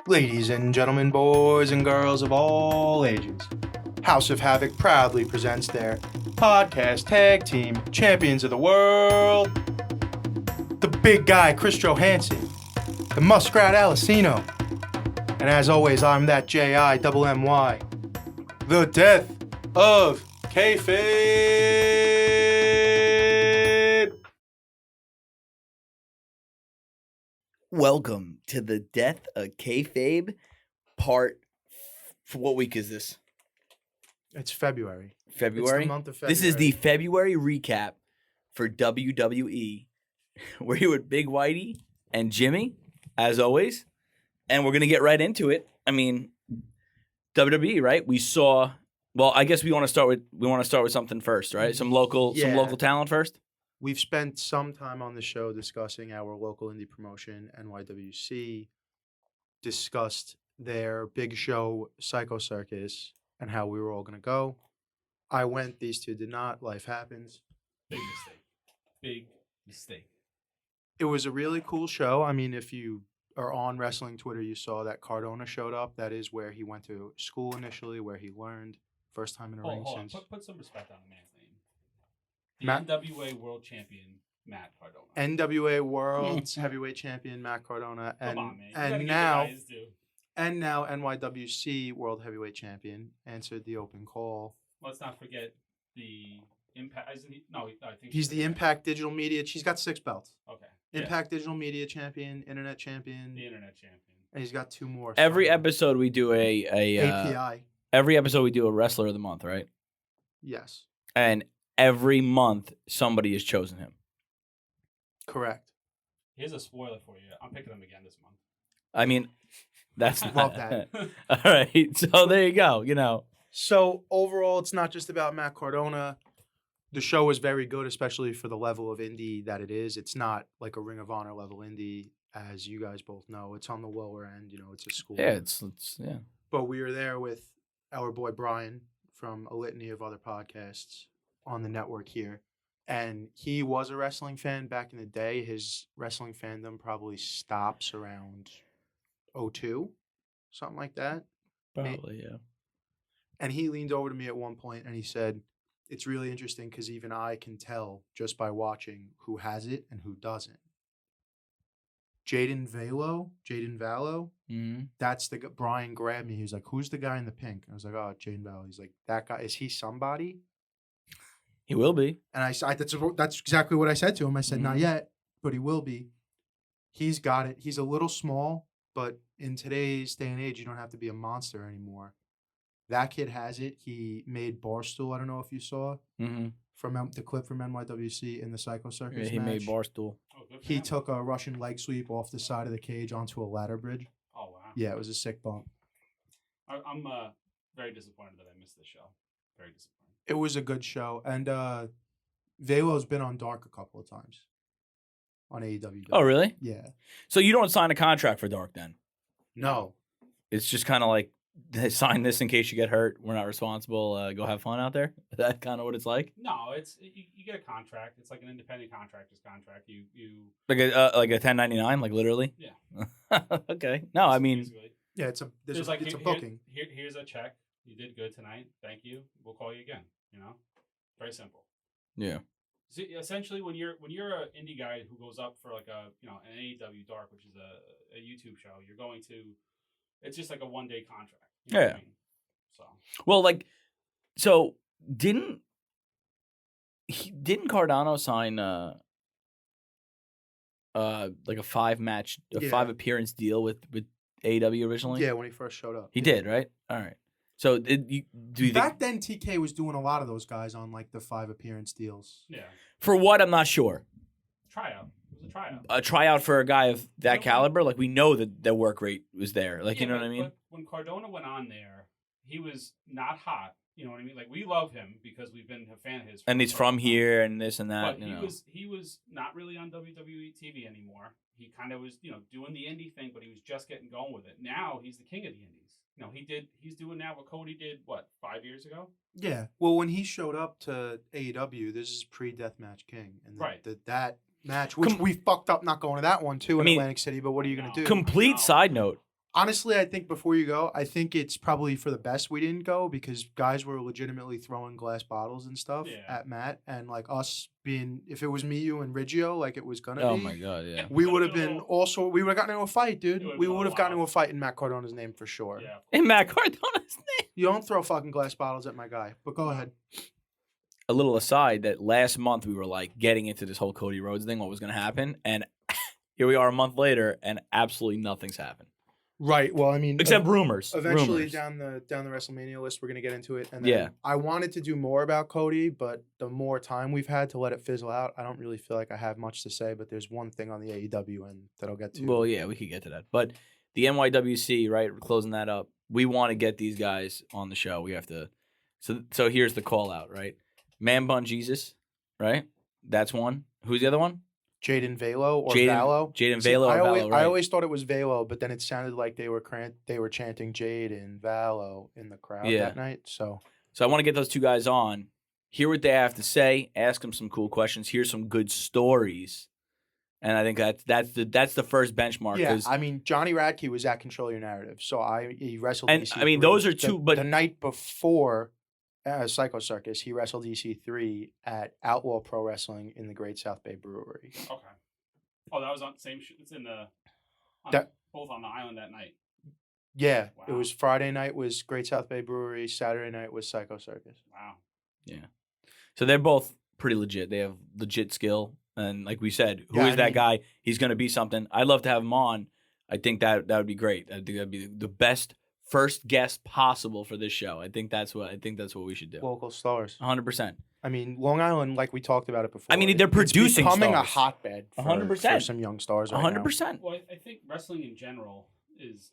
Ladies and gentlemen, boys and girls of all ages, House of Havoc proudly presents their podcast tag team champions of the world. The big guy, Chris Johansson, the muskrat Alicino, and as always, I'm that J-I-M-M-Y, the death of Kayfabe. Welcome to the Death of Kayfabe part. For what week is this? It's February. February? It's the month of February. This is the February recap for WWE. We're here with Big Whitey and Jimmy, as always, and we're gonna get right into it. I mean, WWE, right? We saw. Well, I guess we want to start with something first, right? Some local talent first. We've spent some time on the show discussing our local indie promotion, NYWC, discussed their big show, Psycho Circus, and how we were all going to go. I went, these two did not. Life happens. Big mistake. Big mistake. It was a really cool show. I mean, if you are on wrestling Twitter, you saw that Cardona showed up. That is where he went to school initially, where he learned. First time in a ring since. Put some respect on the man's name. The Matt, NWA World Champion, Matt Cardona. NWA World Heavyweight Champion Matt Cardona, Come on, man. and now NYWC World Heavyweight Champion answered the open call. Let's not forget the Impact. Isn't he? No, I think He's the Impact Digital Media. He's got 6 belts. Okay. Impact Digital Media Champion, Internet Champion. The Internet Champion. And he's got 2 more. Every episode we do a API. Every episode we do a wrestler of the month, right? Yes. And every month somebody has chosen him. Correct. Here's a spoiler for you. I'm picking him again this month. I mean, that's Love that. All right. So there you go. You know. So overall, it's not just about Matt Cardona. The show is very good, especially for the level of indie that it is. It's not like a Ring of Honor level indie, as you guys both know. It's on the lower end. You know, it's a school. Yeah, it's. But we were there with our boy Brian from a litany of other podcasts on the network here. And he was a wrestling fan back in the day. His wrestling fandom probably stops around 02, something like that. Probably, yeah. And he leaned over to me at one point and he said, it's really interesting because even I can tell just by watching who has it and who doesn't. Jaden Valo, Mm-hmm. that's the guy. Brian grabbed me. He was like, who's the guy in the pink? I was like, oh, Jaden Valo. He's like, that guy, is he somebody? He will be. And that's exactly what I said to him. I said, not yet, but he will be. He's got it. He's a little small, but in today's day and age, you don't have to be a monster anymore. That kid has it. He made Barstool. I don't know if you saw from the clip from NYWC in the Psycho Circus Yeah, he match. made Barstool. He took a Russian leg sweep off the side of the cage onto a ladder bridge. Oh, wow. Yeah, it was a sick bump. I'm very disappointed that I missed this show. Very disappointed. It was a good show. And Velo's been on Dark a couple of times on AEW. Oh, really? Yeah. So you don't sign a contract for Dark then? No. It's just kind of like, sign this in case you get hurt. We're not responsible. Go have fun out there. That's kind of what it's like. No, it's you get a contract. It's like an independent contractor's contract. You like a 1099, like literally. Yeah. Okay. No, I mean. Basically. Yeah, it's a booking. Here's a check. You did good tonight. Thank you. We'll call you again. You know, very simple. Yeah. So essentially, when you're an indie guy who goes up for like an AEW Dark, which is a YouTube show, you're going to. It's just like a 1-day contract. You know what I mean? So. Well, like, so didn't Cardano sign like a 5-match, 5 appearance deal with AEW originally? Yeah, when he first showed up. He did, right? All right. So back then TK was doing a lot of those guys on like the 5 appearance deals. Yeah. For what? I'm not sure. Tryout. It was a tryout. A tryout for a guy of that caliber, like we know that the work rate was there. Like, you know what I mean? But when Cardona went on there, he was not hot. You know what I mean? Like, we love him because we've been a fan of his. And he's from here and this and that. But he was not really on WWE TV anymore. He kind of was, doing the indie thing, but he was just getting going with it. Now he's the king of the indies. He's doing now what Cody did, 5 years ago? Yeah. Well, when he showed up to AEW, this is pre-Deathmatch King. And that match, which we fucked up not going to that one, too, in Atlantic City, but what are you going to do? Complete side note. Honestly, I think before you go, I think it's probably for the best we didn't go because guys were legitimately throwing glass bottles and stuff Yeah. at Matt, and like us being, if it was me, you, and Riggio, like it was gonna Oh be, my god, yeah. we Would've would have been a been little- also we would have gotten into a fight, dude. It would've We been a would have little gotten into a wild. fight in Matt Cardona's name for sure. Yeah. And Matt Cardona's name. You don't throw fucking glass bottles at my guy. But go ahead. A little aside that last month we were like getting into this whole Cody Rhodes thing, what was going to happen, and here we are a month later, and absolutely nothing's happened Right. Well, I mean, except rumors. eventually Rumors. down the WrestleMania list, we're gonna get into it. And Yeah. then I wanted to do more about Cody, but the more time we've had to let it fizzle out, I don't really feel like I have much to say. But there's one thing on the AEW end that I'll get to. Well, yeah, we could get to that, but the NYWC, right? We're closing that up. We want to get these guys on the show. We have to. So here's the call out, right? Man Bun Jesus, right? That's one. Who's the other one? Jaden Velo or Jaden- Valo. Jaden See, Velo or I always, Valo, I right. always thought it was Velo, but then it sounded like they were chanting Jaden Valo in the crowd Yeah. that night. So So I want to get those two guys on, hear what they have to say, ask them some cool questions, hear some good stories, and I think that's the first benchmark. yeah, 'Cause- I mean Johnny Radke was at Control Your Narrative, so he wrestled. And, I mean, those are two, but- the night before Psycho Circus, he wrestled EC3 at Outlaw Pro Wrestling in the Great South Bay Brewery. Okay. Oh, that was on the same. It's in the. Both on the island that night. Yeah, it Wow. was Friday night was Great South Bay Brewery. Saturday night was Psycho Circus. Wow. so they're both pretty legit. They have legit skill, and like we said, who is Yeah, I that mean- guy? He's going to be something. I'd love to have him on. I think that would be great. I think that'd be the best first guest possible for this show. I think that's what we should do. Local stars. 100%. I mean, Long Island, like we talked about it before. I mean, they're it's producing becoming stars. a hotbed. For 100%. some young stars. Right 100%. Well, I think wrestling in general is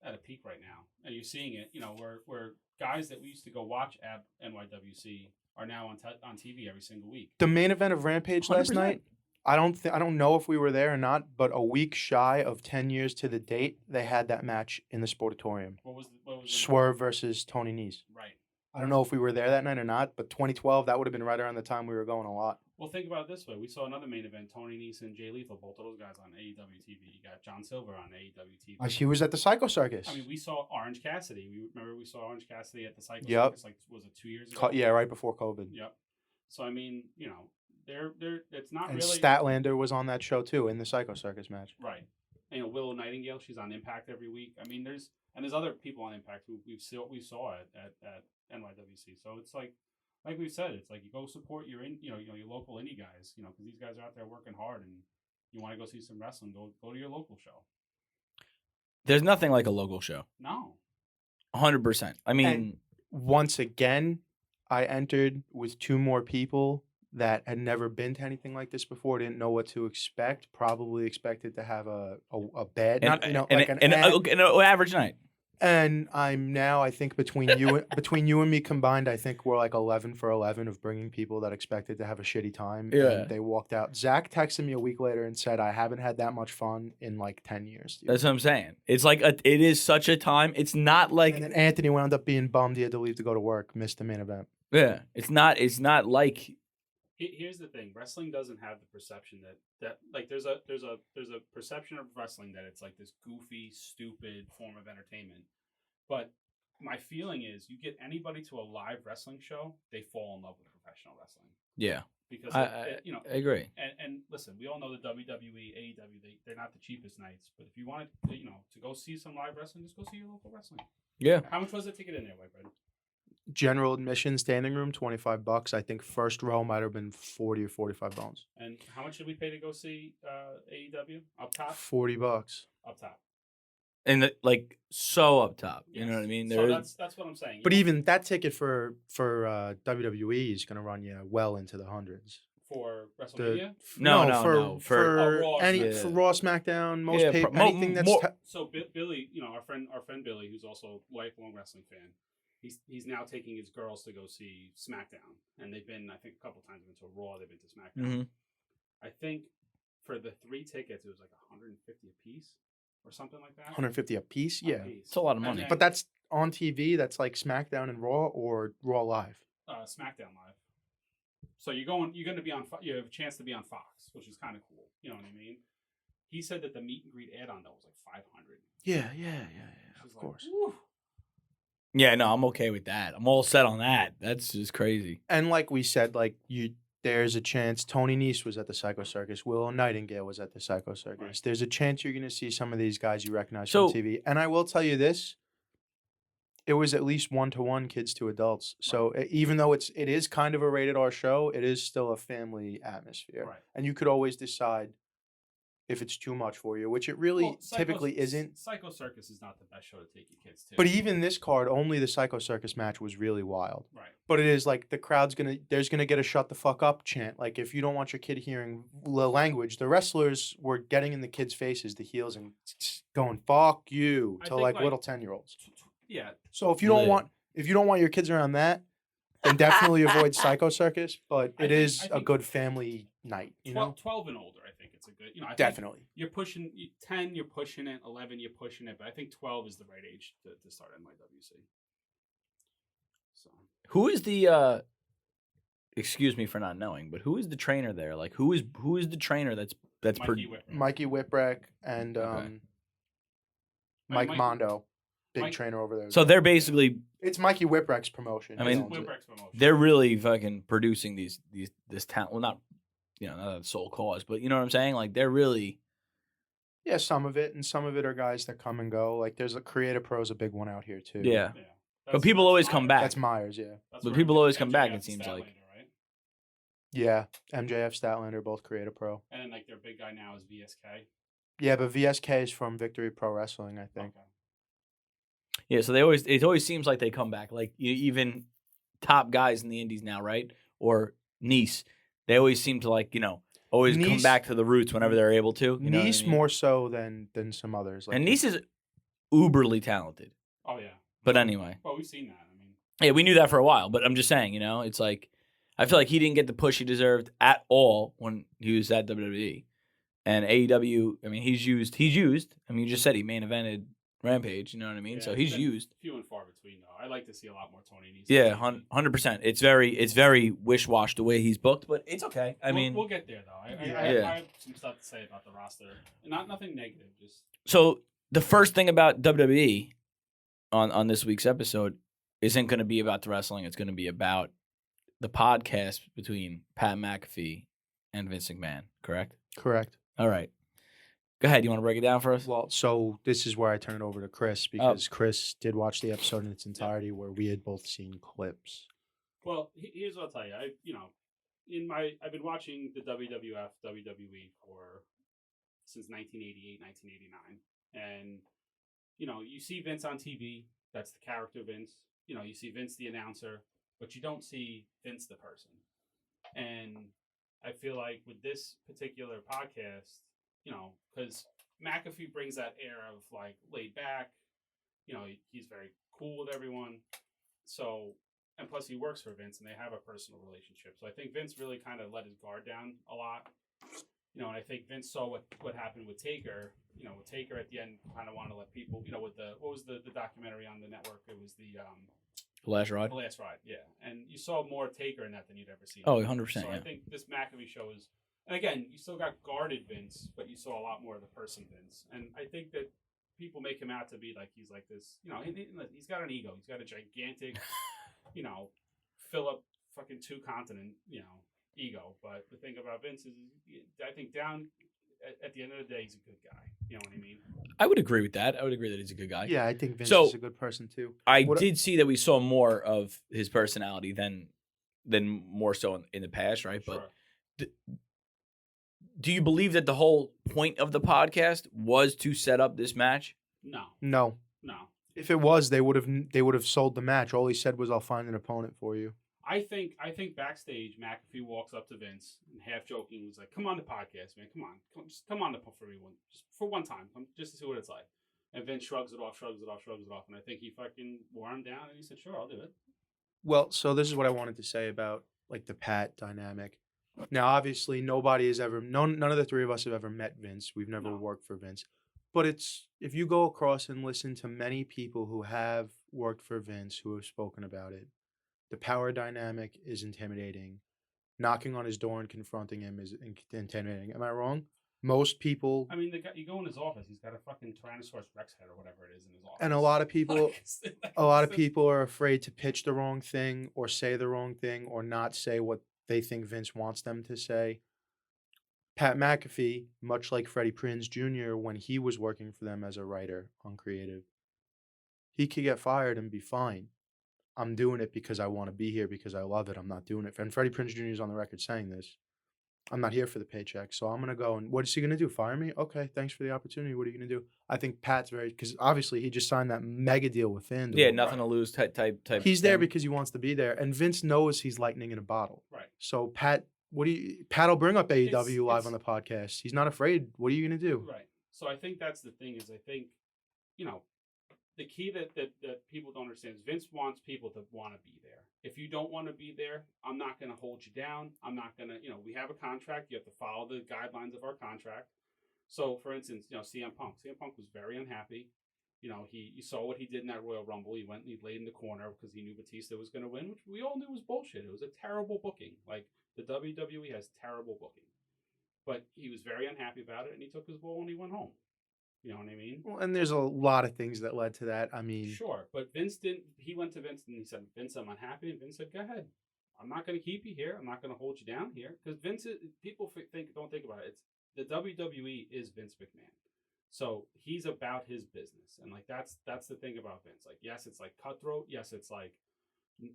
at a peak right now, and you're seeing it. You know, where guys that we used to go watch at NYWC are now on TV every single week. The main event of Rampage last 100%. night. I don't know if we were there or not, but a week shy of 10 years to the date, they had that match in the Sportatorium. What was the Swerve versus Tony Nese. Right. I don't know if we were there that night or not, but 2012, that would have been right around the time we were going a lot. Well, think about it this way: we saw another main event, Tony Nese and Jay Lethal, both of those guys on AEW TV. You got John Silver on AEW TV. He was at the Psycho Circus. I mean, we saw Orange Cassidy. We saw Orange Cassidy at the Psycho Yep. Circus, like, was it 2 years ago? Yeah, right before COVID. Yep. So I mean, you know, they're it's not And really Statlander was on that show too in the Psycho Circus match. right. You know, Willow Nightingale, she's on Impact every week. I mean, there's other people on Impact who we saw at NYWC. So it's like we said, it's like you go support your your local indie guys, you know, because these guys are out there working hard, and you want to go see some wrestling, go to your local show. There's nothing like a local show. No. 100%. I mean, And once again, I entered with two more people that had never been to anything like this before, didn't know what to expect, probably expected to have a bad, not, you know, like an average night. And I'm now, I think between you and me combined, I think we're like 11 for 11 of bringing people that expected to have a shitty time. Yeah. And they walked out. Zach texted me a week later and said, I haven't had that much fun in like 10 years. Dude. That's what I'm saying. It's like it is such a time. It's not like And then Anthony wound up being bummed he had to leave to go to work, missed the main event. yeah. It's not like Here's the thing: wrestling doesn't have the perception that like there's a perception of wrestling that it's like this goofy, stupid form of entertainment. But my feeling is, you get anybody to a live wrestling show, they fall in love with professional wrestling yeah. because I agree. And listen, we all know the WWE, AEW, they're not the cheapest nights. But if you wanted, to go see some live wrestling, just go see your local wrestling. Yeah. How much was the ticket in there, White Bread? General admission, standing room, $25. I think first row might have been 40 or 45 bones. And how much did we pay to go see AEW up top? $40. Up top. And like so up top. You know what I mean? So that's what I'm saying. But even that ticket for WWE is going to run you well into the hundreds. For WrestleMania. No, for Raw, for Raw, SmackDown, most Yeah, anything that's So Billy, our friend Billy, who's also a lifelong wrestling fan, he's now taking his girls to go see SmackDown, and they've been, I think, a couple times. They've been to Raw, they've been to SmackDown. Mhm. I think for the 3 tickets, it was like $150 a piece or something like that. 150 a piece. Yeah, It's a lot of money. And but that's on TV. That's like SmackDown and Raw or Raw Live. SmackDown Live. So you're going to be on. You have a chance to be on Fox, which is kind of cool. You know what I mean? He said that the meet and greet add-on though was like 500. Yeah. Of Like, course. whew. Yeah, no, I'm okay with that. I'm all set on that. That's just crazy. And like we said, there's a chance Tony Nese was at the Psycho Circus. Willow Nightingale was at the Psycho Circus. Right. There's a chance you're going to see some of these guys you recognize So- from TV. And I will tell you this. It was at least 1-to-1 kids to adults. So even though it is kind of a rated R show, it is still a family atmosphere. Right. And you could always decide if it's too much for you, which it really Well, typically isn't. Psycho Circus is not the best show to take your kids to. But even this card, only the Psycho Circus match was really wild. Right. But it is like the crowd's there's gonna get a shut the fuck up chant. Like if you don't want your kid hearing the language, the wrestlers were getting in the kids' faces, the heels, and going "fuck you" I to think, like like, little 10-year-olds. Yeah. So if you don't Lit. want your kids around that, then definitely avoid Psycho Circus. But I it think- is I a think good family night. You know, 12 and older, I think it's a good. I think definitely. you're pushing 10. You're pushing it. 11. You're pushing it. But I think 12 is the right age to start NYWC. So Who is the excuse me for not knowing, but who is the trainer there? Like who is the trainer that's Mikey Whitmer. Mikey Whipwreck and Okay. Mike Mondo, big Mike- trainer over there. So they're basically It's Mikey Whipwreck's promotion. I He mean, owns it. Whipwreck's promotion. they're really fucking producing this talent. Well, not not a sole cause, but you know what I'm saying? Like they're really Yeah, some of it, and some of it are guys that come and go. Like there's a Creative Pro's a big one out here too. yeah. Yeah. But people always come back. That's Myers. Yeah, That's But where people always come MJF back, it and seems Statlander, like. right? yeah. MJF, Statlander, both Creative Pro. And then like their big guy now is VSK. Yeah, but VSK is from Victory Pro Wrestling, I think. Okay. Yeah, so it always seems like they come back. Like even top guys in the indies now, right? Or Nice. They always seem to always come Nice- back to the roots whenever they're able to. You know what I Nice mean? more so than some others. Like And Nice is uberly talented. Oh yeah. But anyway. Well, we've seen that. I mean, Yeah, we knew that for a while, but I'm just saying, it's like I feel like he didn't get the push he deserved at all when he was at WWE. And AEW, I mean, he's used. I mean, you just said he main evented Rampage, you know what I mean? yeah, So it's he's been used. few and far between though. I like to see a lot more Tony Nese. Yeah, 100%. It's very wish-wash the way he's booked, but it's okay. I mean, we'll get there though. I Yeah. have some stuff to say about the roster. Nothing negative, just so the first thing about WWE on this week's episode isn't going to be about the wrestling. It's going to be about the podcast between Pat McAfee and Vince McMahon, correct? correct. All right. Go ahead. You want to break it down for us? Well, so this is where I turn it over to Chris because Chris did watch the episode in its entirety where we had both seen clips. well. Here's what I'll tell you. I've been watching the WWF, WWE since 1988, 1989, and you see Vince on TV. That's the character Vince. You see Vince the announcer, but you don't see Vince the person. And I feel like with this particular podcast, because McAfee brings that air of like laid back, he's very cool with everyone. So, and plus he works for Vince and they have a personal relationship. So I think Vince really kind of let his guard down a lot. And I think Vince saw what happened with Taker. With Taker at the end, kind of wanted to let people, with what was the documentary on the network? It was the The Last Ride? The Last Ride, yeah. And you saw more Taker in that than you'd ever seen. Oh, 100%. So Yeah. I think this McAfee show is, and again, you still got guarded Vince, but you saw a lot more of the person Vince. And I think that people make him out to be like he's like this, he's got an ego. He's got a gigantic, Philip fucking 2-continent, ego. But the thing about Vince is, I think down at the end of the day, he's a good guy. You know what I mean? I would agree with that. I would agree that he's a good guy. Yeah, I think Vince So- is a good person too. I What- did see that we saw more of his personality than more so in the past, right? But Sure. do you believe that the whole point of the podcast was to set up this match? No. No, if it was, they would have sold the match. All he said was, "I'll find an opponent for you." I think backstage, McAfee walks up to Vince and half joking was like, "Come on the podcast, man. Just come on the for everyone, just for one time, just to see what it's like." And Vince shrugs it off, and I think he fucking wore him down, and he said, "Sure, I'll do it." Well, so this is what I wanted to say about like the Pat dynamic. Now, obviously, none of the three of us have ever met Vince. We've never No. worked for Vince. But if you go across and listen to many people who have worked for Vince who have spoken about it, the power dynamic is intimidating. Knocking on his door and confronting him is intimidating. Am I wrong? Most people, I mean, you go in his office. He's got a fucking Tyrannosaurus Rex head or whatever it is in his office. and a lot of people, Like, a lot of people are afraid to pitch the wrong thing or say the wrong thing or not say what they think Vince wants them to say. Pat McAfee, much like Freddie Prinze Jr., when he was working for them as a writer on creative, he could get fired and be fine. I'm doing it because I want to be here because I love it. I'm not doing it. And Freddie Prinze Jr. is on the record saying this. I'm not here for the paycheck, so I'm going to go. And what is he going to do? Fire me? Okay, thanks for the opportunity. What are you going to do? I think Pat's very, because obviously he just signed that mega deal with FanDuel. Yeah, nothing to lose type. He's there thing. because he wants to be there. And Vince knows he's lightning in a bottle. Right. So Pat, Pat'll bring up AEW live it's- on the podcast. He's not afraid. What are you going to do? Right. So I think that's the thing is I think, the key that people don't understand is Vince wants people to want to be there. If you don't want to be there, I'm not going to hold you down. I'm not going to, we have a contract. You have to follow the guidelines of our contract. So, for instance, CM Punk. CM Punk was very unhappy. You saw what he did in that Royal Rumble. He went and he laid in the corner because he knew Batista was going to win, which we all knew was bullshit. It was a terrible booking. Like, the WWE has terrible booking. But he was very unhappy about it, and he took his ball and he went home. You know what I mean? Well, and there's a lot of things that led to that. I mean, Sure, but Vince didn't. He went to Vince and he said, "Vince, I'm unhappy." And Vince said, "Go ahead. I'm not going to keep you here. I'm not going to hold you down here." Because people don't think about it. It's the WWE is Vince McMahon, so he's about his business, and like that's the thing about Vince. Like, yes, it's like cutthroat. Yes, it's like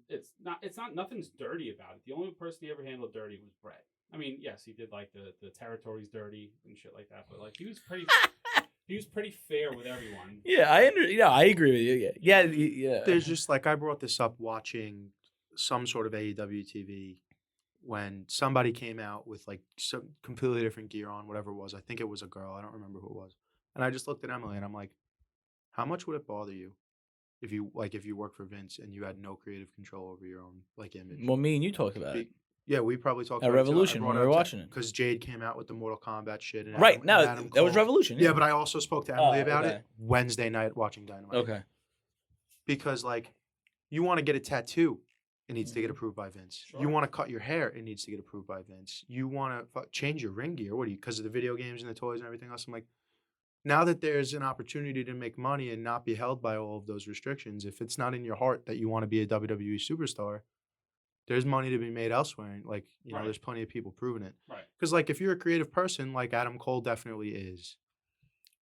it's not. Nothing's dirty about it. The only person he ever handled dirty was Bret. I mean, yes, he did like the territories dirty and shit like that, but like he was pretty. He was pretty fair with everyone. Yeah, I agree with you. Yeah. there's just like I brought this up watching some sort of AEW TV when somebody came out with like some completely different gear on, whatever it was. I think it was a girl. I don't remember who it was. And I just looked at Emily and I'm like, how much would it bother you if you work for Vince and you had no creative control over your own like image? Well, me and you talked about it. Yeah, we probably talked At about Revolution when we were watching it. because Jade came out with the Mortal Kombat shit. And Right. Adam, No, and Adam that was Cole. Revolution. Yeah, but I also spoke to Emily about okay. it Wednesday night watching Dynamite. Okay. Because like, you want to get a tattoo, it needs to get approved by Vince. Sure. You want to cut your hair, it needs to get approved by Vince. You want to change your ring gear, what do you? Because of the video games and the toys and everything else. I'm like, now that there's an opportunity to make money and not be held by all of those restrictions, if it's not in your heart that you want to be a WWE superstar, there's money to be made elsewhere. And like, Right. there's plenty of people proving it. Right. Because like, if you're a creative person, like Adam Cole definitely is.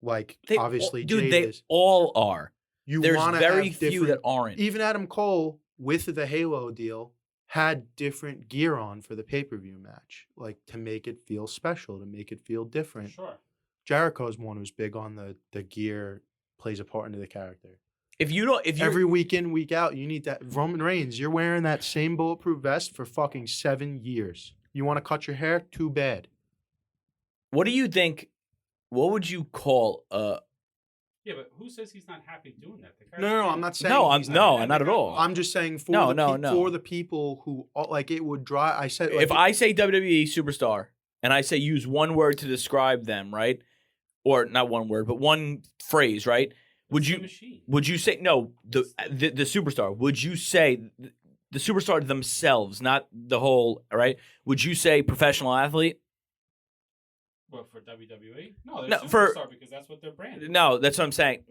Like, They obviously, all, dude, Jade they is. all are. You There's wanna very have few different- that aren't. Even Adam Cole with the Halo deal had different gear on for the pay-per-view match, like to make it feel special, to make it feel different. Sure. Jericho's one who's big on the gear plays a part into the character. If you Every week in, week out, you need that. Roman Reigns, you're wearing that same bulletproof vest for fucking 7 years. You want to cut your hair? Too bad. what do you think? What would you call Yeah, but who says he's not happy doing that? The No, I'm not saying. No, he's not at all. I'm just saying for for the people who like it would drive. I said like, if I say WWE superstar and I say use one word to describe them, right? Or not one word, but one phrase, right? Would you say no, the superstar? Would you say the superstar themselves, not the whole, right? Would you say professional athlete? Well, for WWE? No, they're No, superstar because that's what they're branded. No, that's what I'm saying.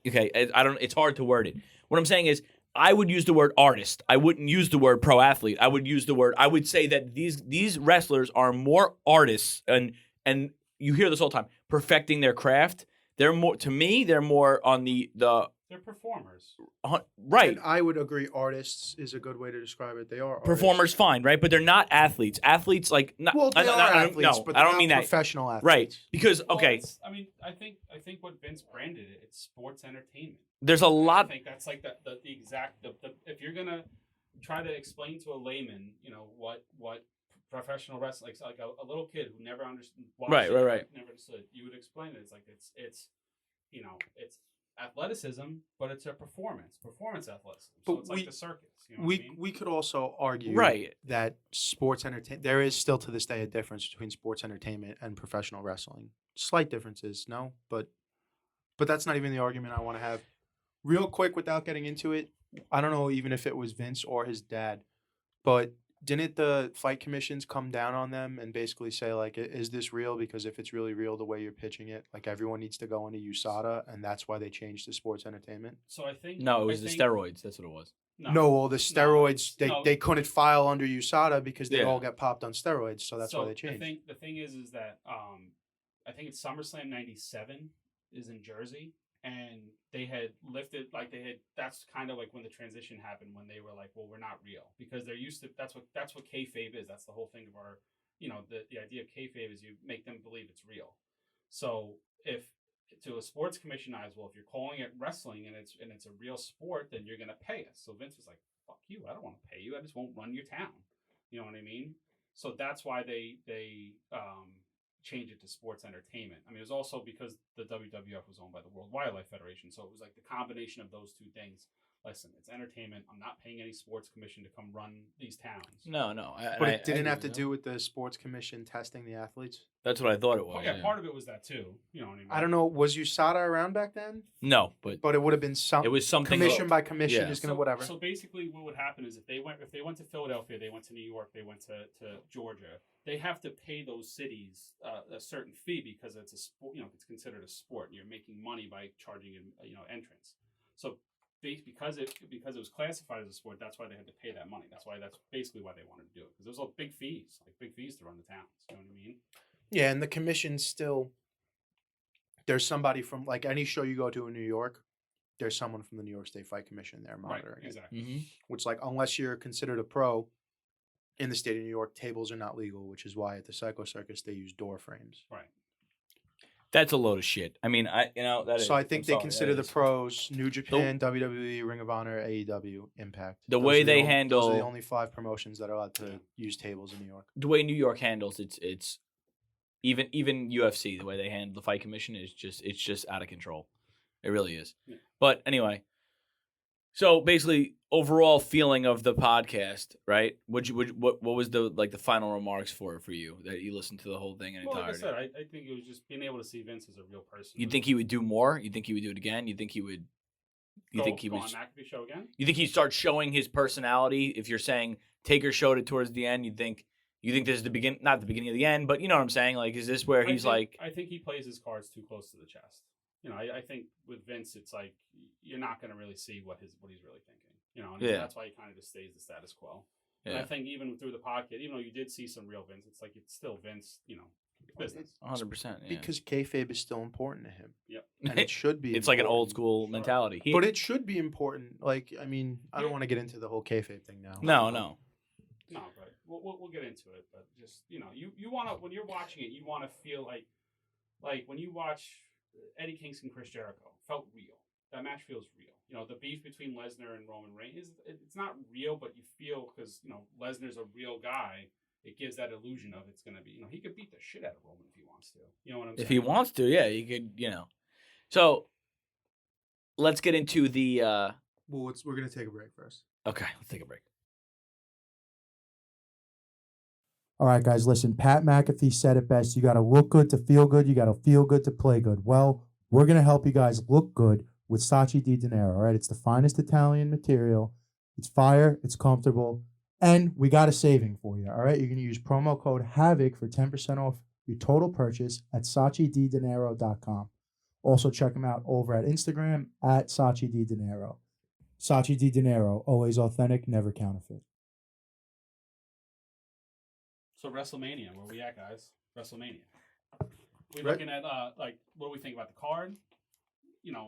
Okay, I don't. It's hard to word it. What I'm saying is, I would use the word artist. I wouldn't use the word pro athlete. I would use the word. I would say that these wrestlers are more artists, and you hear this all the time, perfecting their craft. They're more, to me, they're more on the They're performers. right. And I would agree. Artists is a good way to describe it. They are artists. Performers, fine, right? But they're not athletes. Athletes, like, not, Well, they are athletes, but I they're don't not mean that. professional athletes. Right, because Well, okay, I think what Vince branded it's sports entertainment. there's a I lot. think that's like the exact if you're gonna try to explain to a layman, what professional wrestling, like a little kid who never understood, Right. never understood. You would explain it. It's like it's it's athleticism, but it's a performance athleticism. So But it's like the circus. You know we what I mean? we could also argue Right. that sports entertainment. There is still to this day a difference between sports entertainment and professional wrestling. Slight differences, no, but that's not even the argument I want to have. Real quick, without getting into it, I don't know even if it was Vince or his dad, but didn't the fight commissions come down on them and basically say like, is this real? Because if it's really real, the way you're pitching it, like everyone needs to go into USADA, and that's why they changed the sports entertainment. So I think No, it was the steroids. That's what it was. No, well, the steroids no. they couldn't file under USADA because they Yeah. all get popped on steroids, so that's why they changed. The thing is that I think it's SummerSlam '97 is in Jersey, and they had lifted that's kind of like when the transition happened, when they were like, well, we're not real, because they're used to that's what kayfabe is. That's the whole thing of our, the idea of kayfabe is you make them believe it's real. So if to a sports commission eyes, well, if you're calling it wrestling and it's a real sport, then you're gonna pay us. So Vince was like, fuck you, I don't want to pay you, I just won't run your town. You know what I mean? So that's why they change it to sports entertainment. I mean, it was also because the WWF was owned by the World Wildlife Federation, so it was like the combination of those two things. Listen, it's entertainment. I'm not paying any sports commission to come run these towns. No. But it didn't have to do with the sports commission testing the athletes? That's what I thought it was. Oh, yeah, part of it was that too. You know what I mean? I don't know. Was USADA around back then? No, but it would have been it was something commission by commission. Yeah. Is gonna whatever. So basically, what would happen is if they went to Philadelphia, they went to New York, they went to Georgia, they have to pay those cities a certain fee because it's a sport. It's considered a sport, and you're making money by charging entrance. So because it was classified as a sport, that's why they had to pay that money. That's basically why they wanted to do it, because there's big fees to run the towns. You know what I mean? Yeah, and the commission still. There's somebody from like any show you go to in New York. There's someone from the New York State Fight Commission there monitoring exactly. it. Mm-hmm. Which, like, unless you're considered a pro in the state of New York, tables are not legal. Which is why at the Psycho Circus they use door frames. Right. That's a load of shit. I mean, So I think they consider the pros New Japan, WWE, Ring of Honor, AEW, Impact. The way they those handle are the only 5 promotions that are allowed to use tables in New York. the way New York handles it's even UFC, the way they handle the fight commission is just out of control. It really is. Yeah. But anyway, so basically, overall feeling of the podcast, right? What was the final remarks for you that you listened to the whole thing in entirety? Like I said, I think it was just being able to see Vince as a real person. You think he would do more? You think he would do it again? You think he would? Go on McAfee show again? You think he'd start showing his personality? If you're saying Taker showed it towards the end, you think this is not the beginning of the end, but you know what I'm saying? Like, is this where I think he plays his cards too close to the chest. I think with Vince, it's like you're not going to really see what he's really thinking. And that's why he kind of just stays the status quo. Yeah. And I think even through the podcast, even though you did see some real Vince, it's like it's still Vince. Business. 100%. Because kayfabe is still important to him. Yep. And it should be. It's like an old school mentality. But it should be important. Like, I mean, I don't want to get into the whole kayfabe thing now. No. No, but we'll get into it. But just you want to, when you're watching it, you want to feel like when you watch Eddie Kingston, Chris Jericho, felt real. That match feels real. The beef between Lesnar and Roman Reigns it's not real, but you feel because Lesnar's a real guy. It gives that illusion of it's going to be, he could beat the shit out of Roman if he wants to. You know what I'm saying? If he wants to, yeah, he could, So, let's get into the... Well, we're going to take a break first. Okay, let's take a break. All right, guys, listen. Pat McAfee said it best. You got to look good to feel good. You got to feel good to play good. Well, we're going to help you guys look good with Saatchi di Dinero, all right? It's the finest Italian material. It's fire. It's comfortable. And we got a saving for you, all right? You're going to use promo code HAVOC for 10% off your total purchase at SaatchiDiDinero.com. Also, check them out over at Instagram at Saatchi di Dinero. Saatchi di Dinero, always authentic, never counterfeit. So WrestleMania, where we at, guys? WrestleMania. We looking at what do we think about the card?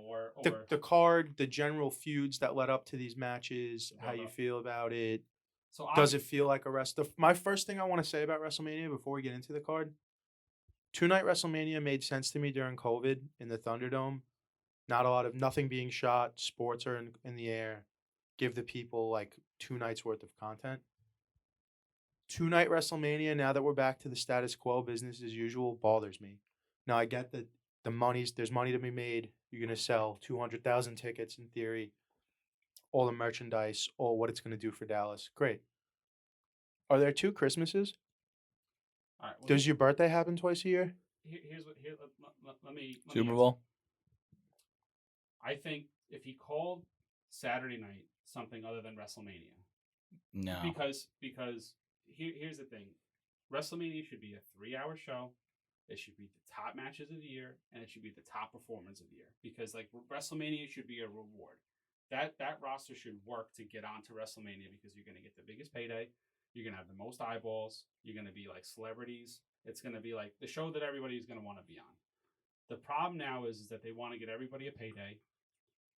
Or the card, the general feuds that led up to these matches, how you feel about it. So does it feel like a my first thing I want to say about WrestleMania before we get into the card, 2-night WrestleMania made sense to me during COVID in the Thunderdome. Nothing being shot, sports are in the air. Give the people like 2 nights worth of content. 2-night WrestleMania, now that we're back to the status quo, business as usual, bothers me. Now I get that there's money to be made. You're gonna sell 200,000 tickets in theory. All the merchandise, all what it's going to do for Dallas. Great. Are there 2 Christmases? All right. Well, does your birthday happen twice a year? Let me Super Bowl? I think if he called Saturday night something other than WrestleMania. No. Because here's the thing. WrestleMania should be a 3-hour show. It should be the top matches of the year, and it should be the top performance of the year. Because like WrestleMania should be a reward. That roster should work to get onto WrestleMania because you're gonna get the biggest payday. You're gonna have the most eyeballs. You're gonna be like celebrities. It's gonna be like the show that everybody's gonna want to be on. The problem now is that they want to get everybody a payday.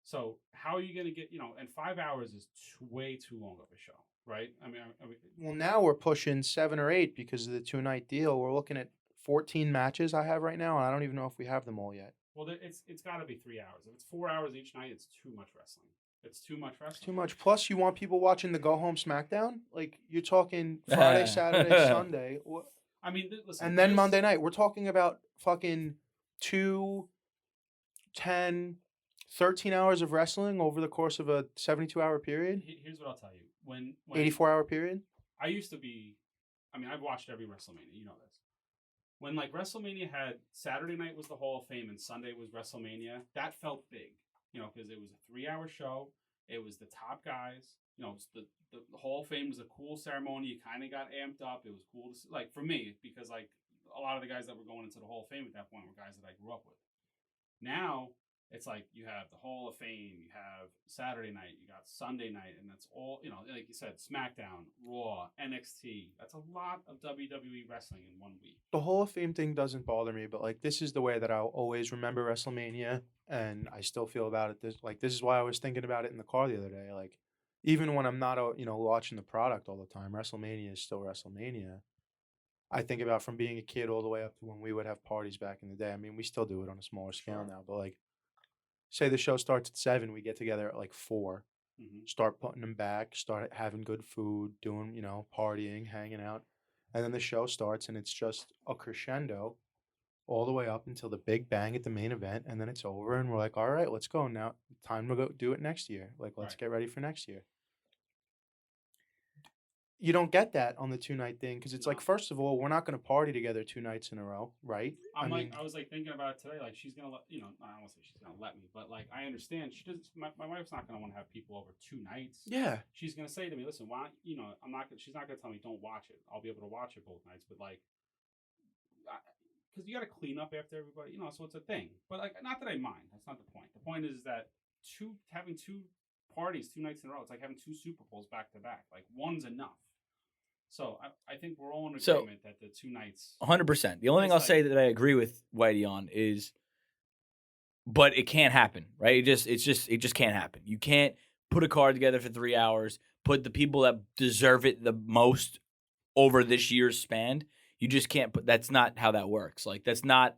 So how are you going to get, and 5 hours is way too long of a show, right? I mean, Well, now we're pushing 7 or 8 because of the 2-night deal. We're looking at 14 matches I have right now, and I don't even know if we have them all yet. well, it's got to be 3 hours. If it's 4 hours each night, it's too much wrestling. It's too much wrestling. Too much. Plus, you want people watching the Go Home SmackDown? Like, you're talking Friday, Saturday, Sunday. I mean, listen. And then Monday night. We're talking about fucking 2, 10, 13 hours of wrestling over the course of a 72-hour period. Here's what I'll tell you. When 84-hour period. I used to be, I've watched every WrestleMania. You know this. When like WrestleMania had Saturday night was the Hall of Fame and Sunday was WrestleMania, that felt big. Because it was a 3-hour show. It was the top guys. The Hall of Fame was a cool ceremony. You kind of got amped up. It was cool to see, like for me, because like a lot of the guys that were going into the Hall of Fame at that point were guys that I grew up with. Now it's like you have the Hall of Fame, you have Saturday night, you got Sunday night, and that's all, like you said, SmackDown, Raw, NXT. That's a lot of WWE wrestling in 1 week. The Hall of Fame thing doesn't bother me, but like this is the way that I'll always remember WrestleMania, and I still feel about it. This is why I was thinking about it in the car the other day. Like, even when I'm not, watching the product all the time, WrestleMania is still WrestleMania. I think about from being a kid all the way up to when we would have parties back in the day. I mean, we still do it on a smaller scale now, but like, say the show starts at 7, we get together at like 4, start putting them back, start having good food, doing, partying, hanging out. And then the show starts and it's just a crescendo all the way up until the big bang at the main event. And then it's over and we're like, all right, let's go now. Time to go do it next year. Like, let's get ready for next year. You don't get that on the 2-night thing because it's like, first of all, we're not going to party together 2 nights in a row, right? I was like thinking about it today. Like, she's gonna let I don't want to say she's gonna let me, but like I understand she does. My wife's not gonna want to have people over 2 nights. Yeah, she's gonna say to me, "Listen, why? I'm not. She's not gonna tell me don't watch it. I'll be able to watch it both nights, but like, because you got to clean up after everybody, So it's a thing. But like, not that I mind. That's not the point. The point is that having 2 parties 2 nights in a row, it's like having 2 Super Bowls back to back. Like one's enough. So I think we're all in agreement that the 2 nights. 100%. The only thing I'll say that I agree with Whitey on is, but it can't happen, right? It just can't happen. You can't put a card together for 3 hours, put the people that deserve it the most over this year's span. You just can't put. That's not how that works. Like that's not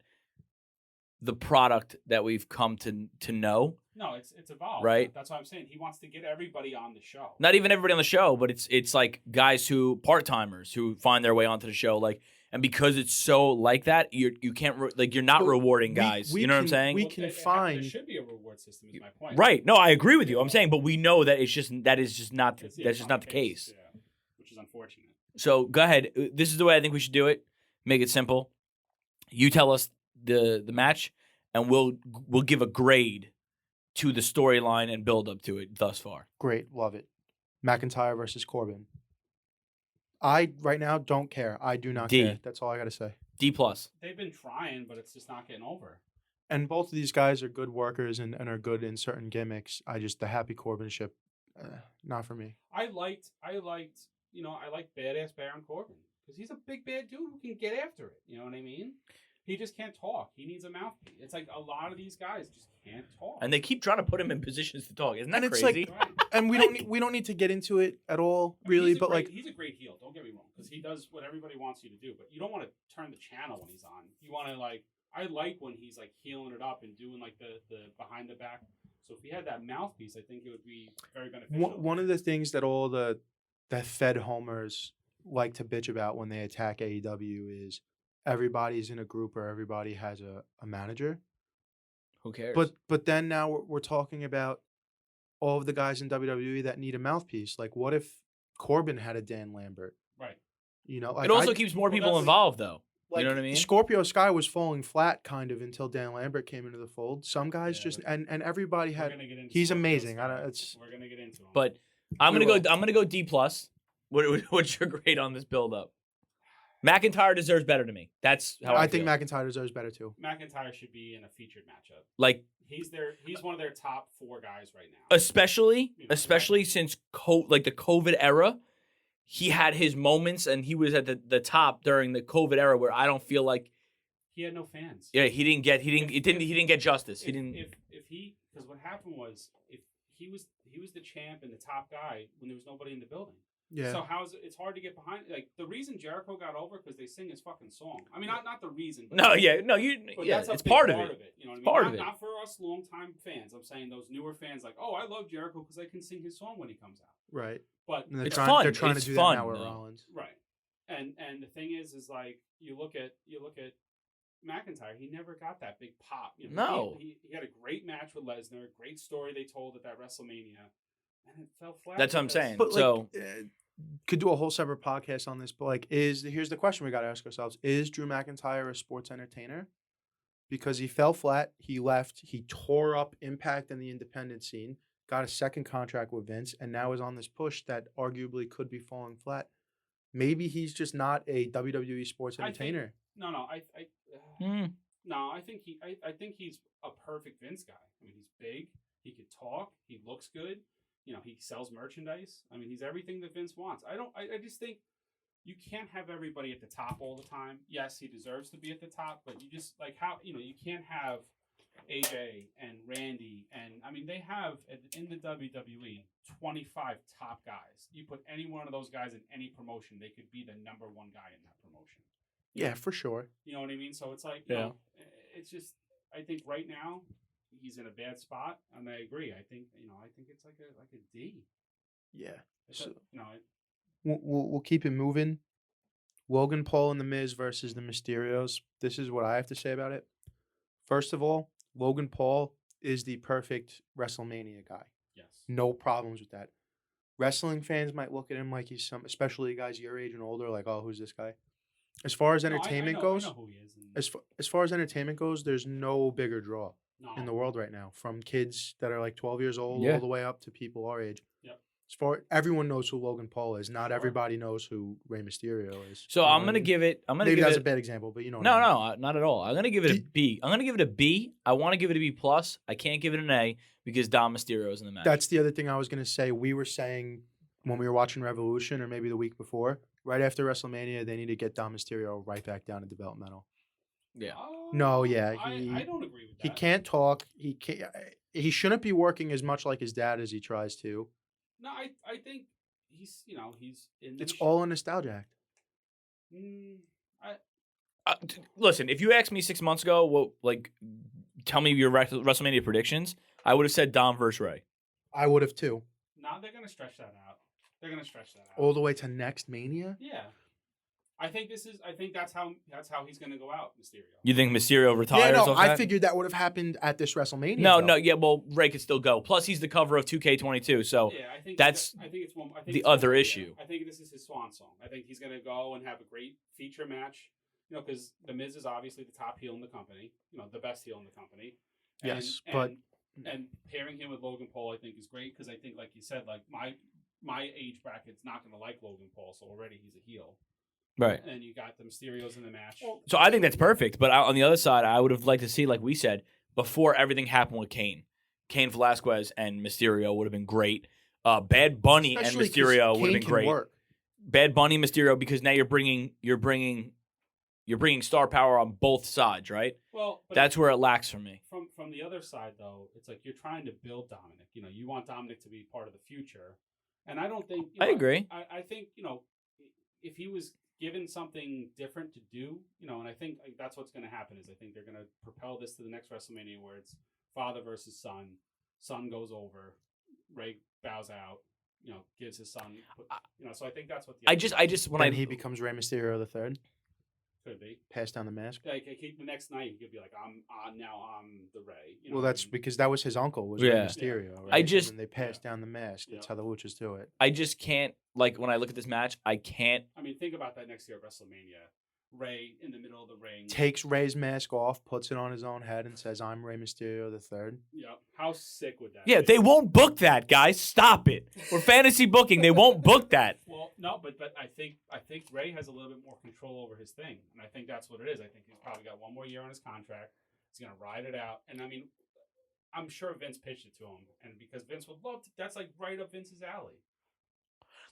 the product that we've come to know. No, it's evolved. Right. That's what I'm saying. He wants to get everybody on the show. Not even everybody on the show, but it's like guys who part-timers who find their way onto the show, like, and because it's so like that, you can't you're not rewarding guys. You know what I'm saying? There should be a reward system. Is my point. Right. No, I agree with you. I'm saying, but we know that it's just not the case. Yeah, which is unfortunate. So go ahead. This is the way I think we should do it. Make it simple. You tell us the match, and we'll give a grade to the storyline and build up to it thus far. Great. Love it. McIntyre versus Corbin. I, right now, don't care. I do not care. That's all I got to say. D+. They've been trying, but it's just not getting over. And both of these guys are good workers and are good in certain gimmicks. The Happy Corbin ship, not for me. I liked badass Baron Corbin because he's a big bad dude who can get after it. You know what I mean? He just can't talk. He needs a mouthpiece. It's like a lot of these guys just can't talk. And they keep trying to put him in positions to talk. Isn't that and crazy? It's like, and we don't need to get into it at all, really. But he's a great heel. Don't get me wrong, because he does what everybody wants you to do. But you don't want to turn the channel when he's on. You want to I like when he's like healing it up and doing like the behind the back. So if he had that mouthpiece, I think it would be very beneficial. One of the things that all the Fed homers like to bitch about when they attack AEW is everybody's in a group or everybody has a manager. Who cares? But then now we're talking about all of the guys in WWE that need a mouthpiece. Like, what if Corbin had a Dan Lambert? Right. You know, like it also keeps more people involved, though. Like, you know what I mean? Scorpio Sky was falling flat kind of until Dan Lambert came into the fold. Some guys and everybody had. He's amazing. We're gonna get into him. But I'm gonna go D+ What's your grade on this build-up? McIntyre deserves better to me. That's how I think feel. McIntyre deserves better too. McIntyre should be in a featured matchup. Like He's one of their top 4 guys right now. especially Exactly. since the COVID era, he had his moments and he was at the top during the COVID era where I don't feel like He had no fans. he didn't get justice. Because what happened was if he was the champ and the top guy when there was nobody in the building. Yeah. So it's hard to get behind. Like the reason Jericho got over because they sing his fucking song. I mean, not the reason. But it's that's a part big of it. You know what I mean? Part of it. Not for us longtime fans. I'm saying those newer fans, like, oh, I love Jericho because I can sing his song when he comes out. Right. But And It's fun. They're trying It's to do fun, that now with though. Rollins. right. And the thing is like you look at McIntyre, he never got that big pop. You know, No. He had a great match with Lesnar, great story they told at that WrestleMania, and it fell flat. That's what I'm because- saying. But So could do a whole separate podcast on this. But like, here's the question we got to ask ourselves: is Drew McIntyre a sports entertainer? Because he fell flat, he left, he tore up Impact and the independent scene, got a second contract with Vince, and now is on this push that arguably could be falling flat. Maybe he's just not a WWE sports I think- entertainer. No, hmm. no. I think he's a perfect Vince guy. I mean, he's big. He could talk. He looks good. You know, he sells merchandise. I mean, he's everything that Vince wants. I just think you can't have everybody at the top all the time. Yes, he deserves to be at the top, but you just like you can't have AJ and Randy and I mean they have in the WWE 25 top guys. You put any one of those guys in any promotion, they could be the number 1 guy in that promotion. Yeah, for sure. You know what I mean? So it's like, Yeah. it's just I think right now he's in a bad spot, and I agree. I think it's like a D. Yeah. It's So it, we'll keep it moving. Logan Paul and The Miz versus the Mysterios. This is what I have to say about it. First of all, Logan Paul is the perfect WrestleMania guy. yes. No problems with that. Wrestling fans might look at him like he's especially guys your age and older, like, oh, who's this guy? As far as No, entertainment I goes, know who he is. And, as far as entertainment goes, there's no bigger draw no, in the world right now, from kids that are like 12 years old Yeah. all the way up to people our age. Yep. Everyone knows who Logan Paul is. Not Sure. everybody knows who Rey Mysterio is. So You know I'm what I gonna mean? give it. Maybe that's a bad example, but you know. What No, I mean. no, not at all. I'm gonna give it a B. I'm gonna give it a B. I want to give it a B plus. I can't give it an A because Dom Mysterio is in the match. That's the other thing I was gonna say. We were saying when we were watching Revolution, or maybe the week before, right after WrestleMania, they need to get Dom Mysterio right back down to developmental. yeah. No, yeah, I don't agree with that. He can't talk. He can't. He shouldn't be working as much like his dad as he tries to. No, I think he's he's in. It's all a nostalgia act. Listen, if you asked me 6 months ago, tell me your WrestleMania predictions, I would have said Dom versus Ray. I would have too. Now they're gonna stretch that out. They're gonna stretch that out. All the way to next Mania. Yeah. I think that's how he's gonna go out, Mysterio. You think Mysterio retires? Yeah, no, off I that? figured that would have happened at this WrestleMania. No, though. no, yeah, well, Ray could still go. Plus, he's the cover of 2K22, so Yeah, I think that's I think it's one. I think the it's one- other yeah, issue. I think this is his swan song. I think he's gonna go and have a great feature match. You know, because the Miz is obviously the top heel in the company. You know, the best heel in the company. Yes, but and pairing him with Logan Paul, I think, is great because I think, like you said, like my age bracket's not gonna like Logan Paul, so already he's a heel. right. And you got the Mysterios in the match. So I think that's perfect. But on the other side, I would have liked to see, like we said, before everything happened with Kane Velasquez and Mysterio would have been great. Bad Bunny especially and 'cause Mysterio would Kane have been can great. work. Bad Bunny, Mysterio, because now you're bringing star power on both sides, right? Well, but That's where it lacks for me. from the other side, though, it's like you're trying to build Dominic. You know, you want Dominic to be part of the future, and I don't think. I agree. I think if he was given something different to do, and I think that's what's going to happen is I think they're going to propel this to the next WrestleMania where it's father versus son. Son goes over, Ray bows out, gives his son. So I think that's what the I just when Then he becomes Rey Mysterio the third. could be. Pass down the mask. Like the next night, he could be like, I'm the Ray. Well, that's because that was his uncle, was Yeah. Rey Mysterio. Right? I just- and they passed down the mask. That's Yeah. how the Luchas do it. I just can't, like, when I look at this match, I can't. I mean, think about that next year at WrestleMania. Ray in the middle of the ring. Takes Rey's mask off, puts it on his own head, and says, "I'm Rey Mysterio the third." Yeah. How sick would that Yeah, be? they won't book that, guys. Stop it. We're fantasy booking. They won't book that. Well, No, but I think Ray has a little bit more control over his thing, and I think that's what it is. I think he's probably got one more year on his contract. He's gonna ride it out, and I mean, I'm sure Vince pitched it to him, and because Vince would love to, that's like right up Vince's alley.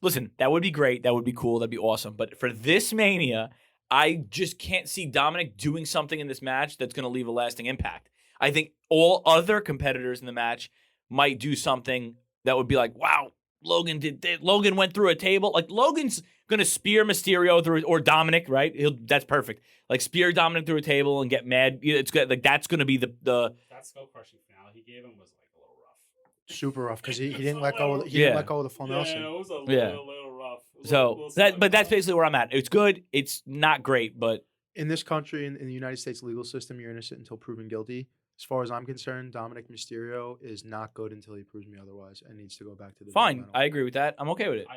Listen, that would be great. That would be cool. That'd be awesome. But for this Mania, I just can't see Dominic doing something in this match that's going to leave a lasting impact. I think all other competitors in the match might do something that would be like, wow, Logan Logan went through a table. Like, Logan's going to spear Mysterio through, or Dominic, right? That's perfect. Like, spear Dominic through a table and get mad. It's good. Like, that's going to be the That skull crushing finale he gave him was like a little rough. Super rough because he didn't let go. He didn't let go of the full Nelson. Yeah, it was a little rough. So but that's basically where I'm at. It's good. It's not great, but In this country, in the United States legal system, you're innocent until proven guilty. As far as I'm concerned, Dominic Mysterio is not good until he proves me otherwise and needs to go back to the fine. developmental. I agree with that. I'm okay with it. I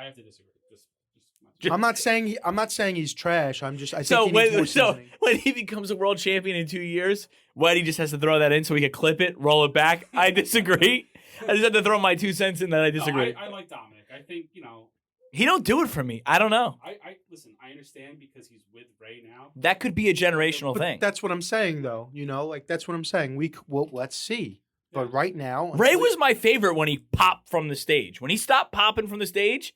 have to disagree. Just I'm not saying he's trash. I think So he needs more when seasoning. he becomes a world champion in 2 years, Whitey just has to throw that in so we can clip it, roll it back. I disagree. I just have to throw my 2 cents in that I disagree. I like Dominic. I think, He don't do it for me. I don't know. Listen, I understand because he's with Ray now. That could be a generational But thing. that's what I'm saying, though. That's what I'm saying. Let's see. But right now, Ray was my favorite when he popped from the stage. When he stopped popping from the stage,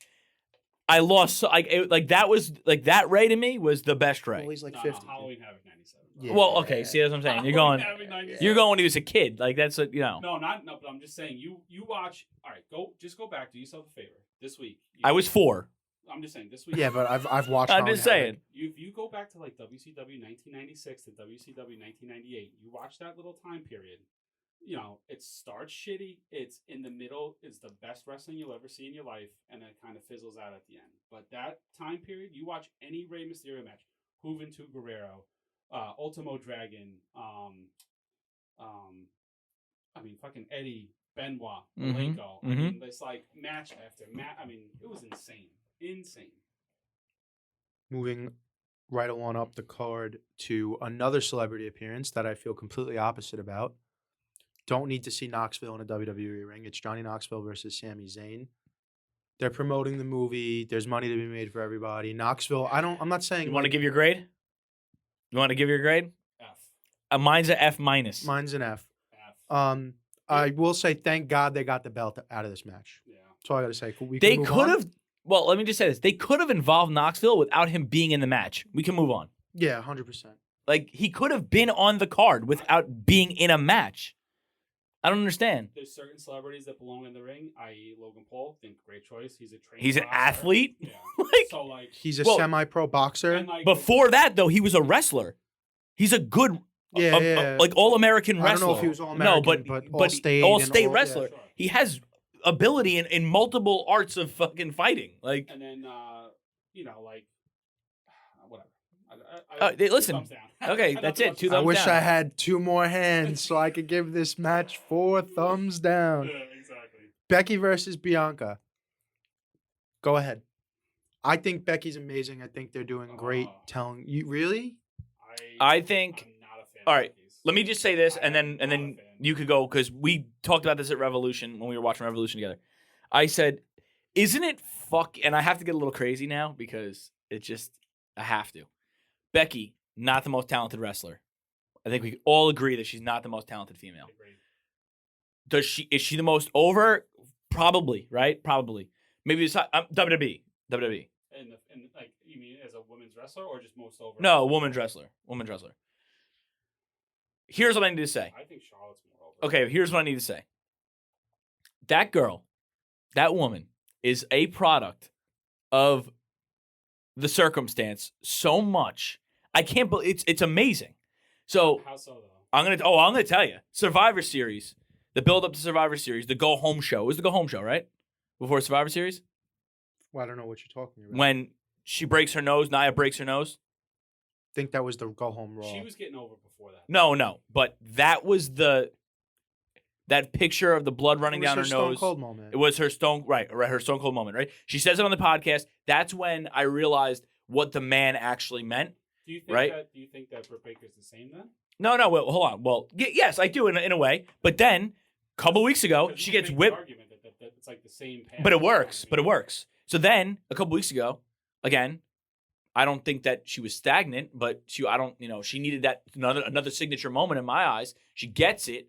I lost. That Ray to me was the best Ray. Well, he's like No, 50. Halloween Havoc 97. Yeah. Well, okay. See, that's what I'm saying. Halloween Havoc 97. You're going when he was a kid. Like, that's a, No, but I'm just saying you watch. All right, go back. Do yourself a favor this week. I was 4. I'm just saying this week. Yeah, but I've watched. I'm Halloween just saying. Havoc. If you go back to like WCW 1996 to WCW 1998, you watch that little time period. It starts shitty. It's in the middle. It's the best wrestling you'll ever see in your life, and then it kind of fizzles out at the end. But that time period, you watch any Rey Mysterio match, Juventud Guerrero, Ultimo Dragon, fucking Eddie, Benoit, Malenko. I mean, it's like match after match. I mean, it was insane. Moving right along up the card to another celebrity appearance that I feel completely opposite about. Don't need to see Knoxville in a WWE ring. It's Johnny Knoxville versus Sami Zayn. They're promoting the movie. There's money to be made for everybody. Knoxville. I'm not saying. You want to give your grade? You want to give your grade? F. Mine's a F minus. Mine's an F. F. I will say thank God they got the belt out of this match. Yeah. That's all I got to say. They could have. Well, let me just say this. They could have involved Knoxville without him being in the match. We can move on. Yeah, 100%. Like, he could have been on the card without being in a match. I don't understand. There's certain celebrities that belong in the ring, i.e. Logan Paul. Think great choice. He's a trained He's an boxer. athlete. Yeah. He's a semi-pro boxer. and, like, Before that, though, he was a wrestler. He's a good, like, all-American wrestler. I don't know if he was all-American, but all-state. All-state wrestler. Sure. He has ability in multiple arts of fucking fighting. Like, and then whatever. Listen. Thumbs down. Okay, that's it. 2 I thumbs wish down. I had 2 more hands so I could give this match 4 thumbs down. Yeah, exactly. Becky versus Bianca. Go ahead. I think Becky's amazing. I think they're doing great. Telling you, really? I think. I'm not a fan. All of right, Becky's. let me just say this, and then I'm not a fan. you could go, because we talked about this at Revolution when we were watching Revolution together. I said, isn't it and I have to get a little crazy now because I have to. Becky, not the most talented wrestler. I think we can all agree that she's not the most talented female. Agreed. Is she the most over? Probably, right? Probably. Maybe it's WWE. And like, you mean as a women's wrestler or just most over? No, women's wrestler. Here's what I need to say. I think Charlotte's more over. Okay, here's what I need to say. That girl, that woman, is a product of the circumstance so much. I can't believe it's amazing. So How so though? I'm gonna tell you. Survivor Series, the build up to Survivor Series, the go home show. It was the go home show, right? Before Survivor Series? Well, I don't know what you're talking about. When she breaks her nose, Nia breaks her nose. I think that was the go home Raw. She was getting over before that. No, but that was that picture of the blood running down her Stone nose. Cold moment. It was her her Stone Cold moment, right? She says it on the podcast. That's when I realized what the man actually meant. Do you think Right? Do you think that Britt Baker's the same then? No, well, hold on. Well, yes, I do in a way. But then, a couple weeks ago, Because she you gets make the whipped. argument that it's like the same path. But it works. So then a couple weeks ago, again, I don't think that she was stagnant, but she needed that another signature moment in my eyes. She gets it.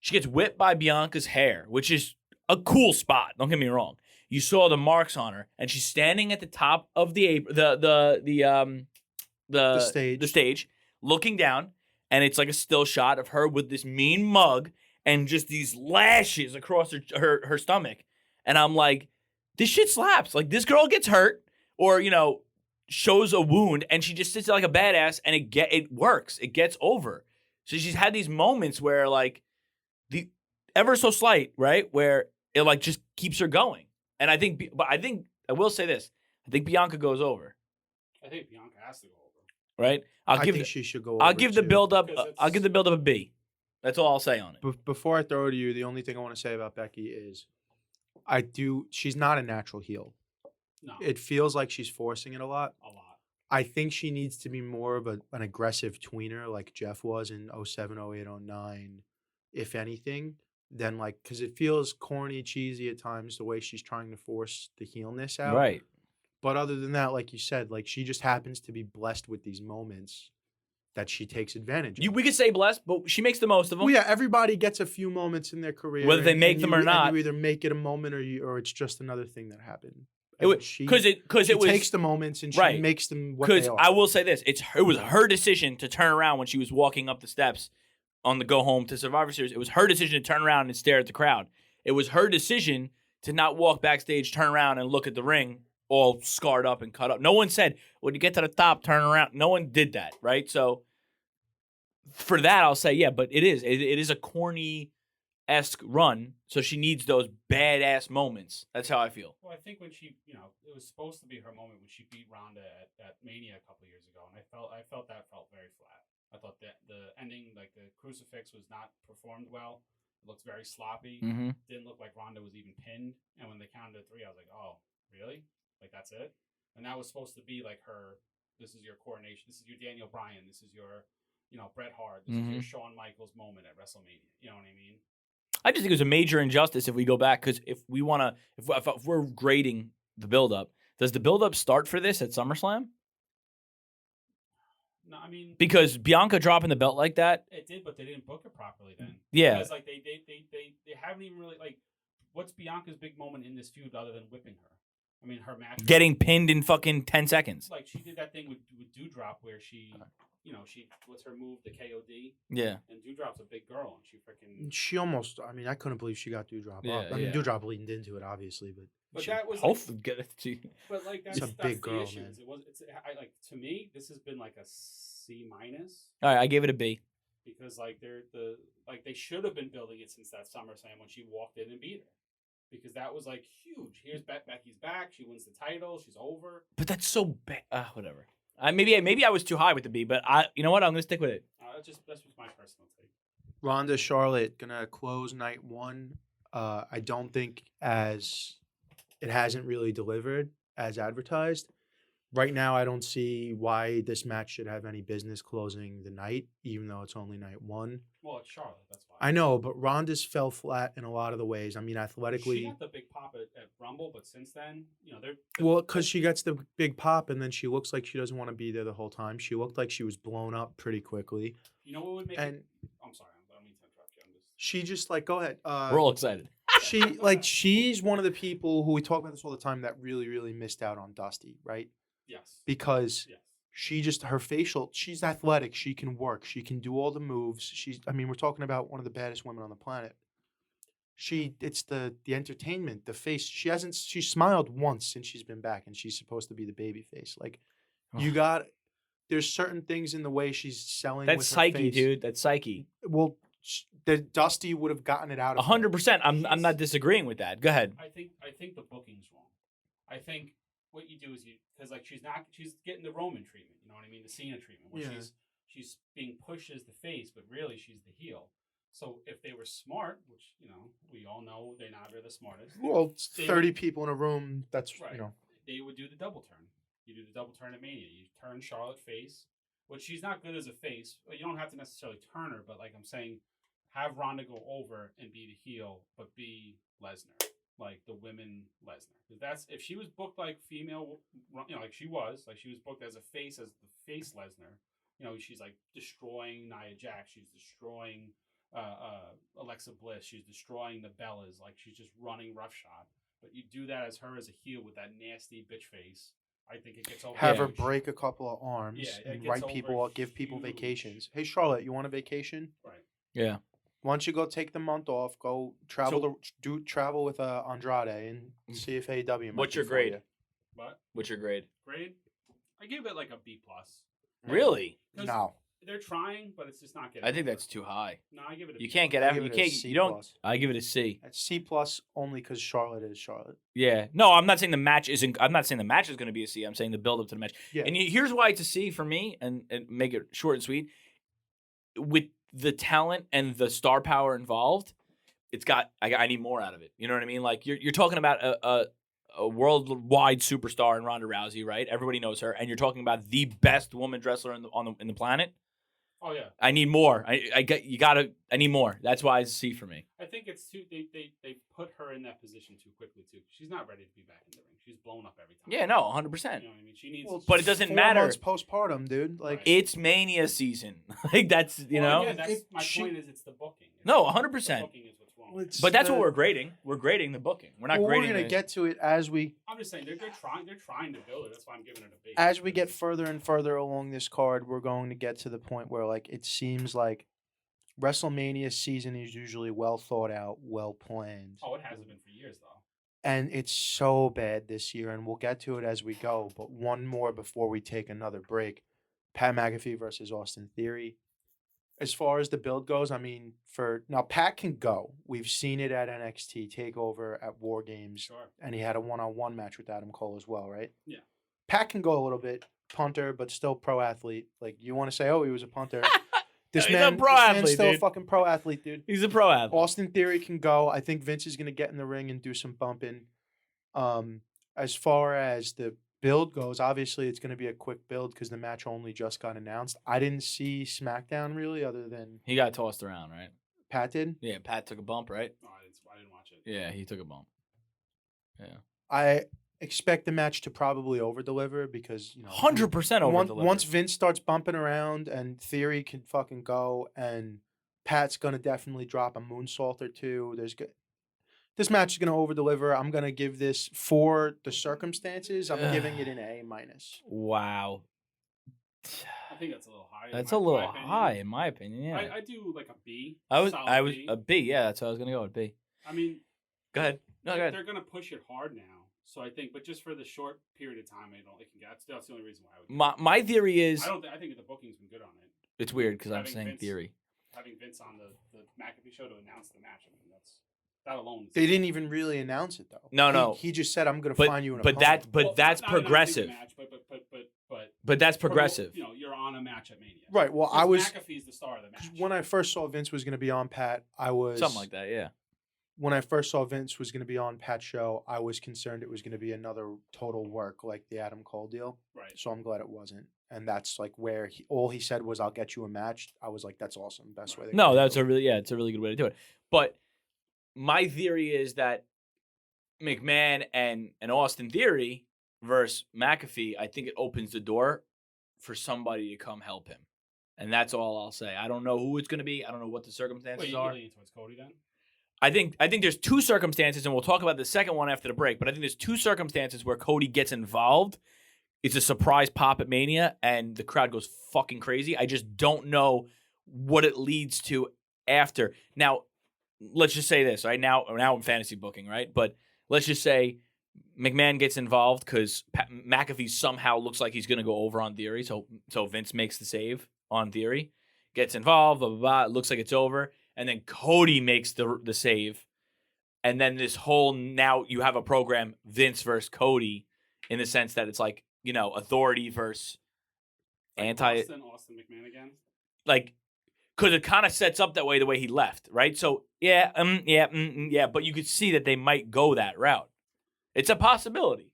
She gets whipped by Bianca's hair, which is a cool spot. Don't get me wrong. You saw the marks on her, and she's standing at the top of the stage, looking down, and it's like a still shot of her with this mean mug and just these lashes across her stomach. And I'm like, this shit slaps. Like, this girl gets hurt or, shows a wound, and she just sits there like a badass, and it works. It gets over. So she's had these moments where, like, the ever so slight, right, where it, like, just keeps her going. And I think I will say this. I think Bianca goes over. I think Bianca has to go over. Right? I think she should go over. I'll give the build up a B. That's all I'll say on it. Before I throw it to you, the only thing I want to say about Becky is she's not a natural heel. No. It feels like she's forcing it a lot. A lot. I think she needs to be more of an aggressive tweener like Jeff was in 07, 08, 09, if anything. Then, like, because it feels corny, cheesy at times, the way she's trying to force the heelness out. Right. But other than that, like you said, like, she just happens to be blessed with these moments that she takes advantage of. We could say blessed, but she makes the most of them. Well, yeah, everybody gets a few moments in their career. Whether they make them or not. You either make it a moment or it's just another thing that happened. She takes the moments and she makes them what they are. Because I will say this, it was her decision to turn around when she was walking up the steps on the go home to Survivor Series. It was her decision to turn around and stare at the crowd. It was her decision to not walk backstage, turn around, and look at the ring all scarred up and cut up. No one said, when you get to the top, turn around. No one did that, right? So for that, I'll say, yeah, but it is a corny-esque run, so she needs those badass moments. That's how I feel. Well, I think when she, it was supposed to be her moment when she beat Ronda at Mania a couple years ago, and I felt that felt very flat. I thought that the ending, like the crucifix, was not performed well. It looked very sloppy. Mm-hmm. Didn't look like Ronda was even pinned. And when they counted to 3, I was like, oh, really? Like, that's it? And that was supposed to be like her, this is your coronation. This is your Daniel Bryan. This is your, Bret Hart. This is your Shawn Michaels moment at WrestleMania. You know what I mean? I just think it was a major injustice if we go back, because if we're grading the build-up, does the build-up start for this at SummerSlam? No, I mean, because Bianca dropping the belt like that, it did, but they didn't book it properly then. Yeah, because like they haven't even really, like, what's Bianca's big moment in this feud other than whipping her? I mean, her match, getting pinned in fucking 10 seconds. Like, she did that thing with Doudrop where she what's her move, the KOD? Yeah. And Doudrop's a big girl, and she almost, I couldn't believe she got Doudrop up. I mean, Doudrop leaned into it, obviously, but that was hopefully get it to. But like that's a big girl, issue. man. To me, this has been like a C-. All right, I gave it a B. Because they should have been building it since that SummerSlam when she walked in and beat her. Because that was like huge. Here's Becky's back. She wins the title. She's over. But that's so bad. Whatever. Maybe I was too high with the B, but you know what? I'm gonna stick with it. That's just my personal take. Ronda Charlotte gonna close night 1. I don't think as it hasn't really delivered as advertised. Right now, I don't see why this match should have any business closing the night, even though it's only night 1. Well, it's Charlotte, that's why. I know, but Ronda's fell flat in a lot of the ways. I mean, athletically. She got the big pop at Rumble, but since then, they're. Well, because she gets the big pop, and then she looks like she doesn't want to be there the whole time. She looked like she was blown up pretty quickly. You know what would make it? I'm sorry, I don't mean to interrupt you. She just, like, go ahead. We're all excited. She's one of the people who, we talk about this all the time, that really, really missed out on Dusty, right? Yes. Because her facial, she's athletic. She can work. She can do all the moves. We're talking about one of the baddest women on the planet. It's the entertainment, the face. She smiled once since she's been back, and she's supposed to be the baby face. Like, there's certain things in the way she's selling. That's with her psyche, face. dude. That's psyche. Well, the Dusty would have gotten it out of 100%. I'm not disagreeing with that. Go ahead. I think the booking's wrong. I think what you do is because she's getting the Roman treatment, you know what I mean, the Cena treatment, where she's being pushed as the face, but really she's the heel. So if they were smart, which we all know they're not the smartest. Well, 30 people in a room. That's right. They would do the double turn. You do the double turn at Mania. You turn Charlotte face, which she's not good as a face. You don't have to necessarily turn her, but like I'm saying, have Ronda go over and be the heel, but be Lesnar. like the women Lesnar. Because that's if she was booked like female, like she was booked as a face, as the face Lesnar. She's like destroying Nia Jax. She's destroying Alexa Bliss. She's destroying the Bellas. Like she's just running roughshod. But you do that as her as a heel with that nasty bitch face. I think it gets over. Have her break a couple of arms and write people up, give people huge. vacations. Hey, Charlotte, you want a vacation? Right. Yeah. Why don't you go take the month off? Go travel travel with Andrade and see if AEW. Might What's be your for grade? you. What What's your grade? grade? I give it like a B plus. Really? No, They're trying, but it's just not getting. I think over. that's too high. No, I give it. You can't get I out. give You it a can't. C You don't. plus. I give it a C. It's C plus only because Charlotte is Charlotte. Yeah. No, I'm not saying the match isn't. I'm not saying the match is going to be a C. I'm saying the build up to the match. Yeah. And here's why it's a C for me, and make it short and sweet. With the talent and the star power involved, it's got. I need more out of it. You know what I mean? Like you're talking about a worldwide superstar in Ronda Rousey, right? Everybody knows her, and you're talking about the best women's wrestler in the planet. Oh yeah. I need more. I need more. That's why it's a C for me. I think it's too. They put her in that position too quickly too. She's not ready to be back in the ring. She's blown up every time. Yeah, no, 100%. You know what I mean? She needs. But it doesn't 4 matter. months postpartum, dude. Like Right. It's Mania season. Like that's Again, that's my point. Is it's the booking. No, The 100%. booking is what's wrong. It's But that's what the- we're grading. We're grading the booking. We're not Well, grading. we're gonna get to it as we I'm just saying they're trying. They're trying to build it. That's why I'm giving it a B. as we get further and further along this card. We're going to get to the point where like it seems like WrestleMania season is usually well thought out, well planned. Oh, it hasn't been for years though. And it's so bad this year, and we'll get to it as we go. But one more before we take another break. Pat McAfee versus Austin Theory. As far as the build goes, I mean, now Pat can go. We've seen it at NXT TakeOver, at War Games, Sure. and he had a one-on-one match with Adam Cole as well, right? Yeah. Pat can go a little bit, punter, but still pro athlete. Like you want to say, oh, he was a punter. This He's a man, pro this man's athlete, still a dude. fucking pro athlete, dude. He's a pro athlete. Austin Theory can go. I think Vince is going to get in the ring and do some bumping. As far as the build goes, obviously it's going to be a quick build because the match only just got announced. I didn't see SmackDown really, other than He got tossed around, right? Pat did. Yeah, Pat took a bump, right? No, I didn't watch it. Yeah, he took a bump. Yeah. I expect the match to probably over deliver because 100% over once Vince starts bumping around and Theory can fucking go, and Pat's gonna definitely drop a moonsault or two. This match is gonna over deliver. I'm gonna give this, for the circumstances, I'm giving it an A minus. Wow. I think that's a little high. That's in a my little opinion. high in my opinion. Yeah. I do like a B. I was solid B. a B. Yeah, that's how I was gonna go with B. I mean, Go ahead. No, go ahead. they're gonna push it hard now. So I think, but just for the short period of time, it can get. That's the only reason why I would. My theory is I think the booking's been good on it. it's weird because I'm Having saying Vince- theory. Having Vince on the McAfee show to announce the match, I mean, that alone. They didn't even really announce it though. No. He just said, "I'm gonna But find you an but opponent." that's not announcing the progressive. Match, but But that's progressive. You're on a match at Mania. Right. Well, Because McAfee's the star of the match. when I first saw Vince was gonna be on Pat, I was Something like that. Yeah. When I first saw Vince was going to be on Pat's show, I was concerned it was going to be another total work like the Adam Cole deal. Right. So I'm glad it wasn't. And that's like where all he said was, "I'll get you a match." I was like, "That's awesome. Best way." No, that's it's a really good way to do it. But my theory is that McMahon and Austin Theory versus McAfee, I think it opens the door for somebody to come help him. And that's all I'll say. I don't know who it's going to be. I don't know what the circumstances Wait, you are. leaning towards Cody then? I think there's two circumstances, and we'll talk about the second one after the break, but I think there's two circumstances where Cody gets involved. It's a surprise pop at Mania, and the crowd goes fucking crazy. I just don't know what it leads to after. Now, let's just say this, right? Now I'm fantasy booking, right? But let's just say McMahon gets involved because McAfee somehow looks like he's going to go over on Theory, so Vince makes the save on Theory, gets involved, blah, blah, blah. It looks like it's over. And then Cody makes the save. And then this whole, now you have a program, Vince versus Cody, in the sense that it's like, authority versus anti. Austin McMahon again? Like, because it kind of sets up that way the way he left, right? So, yeah, but you could see that they might go that route. It's a possibility.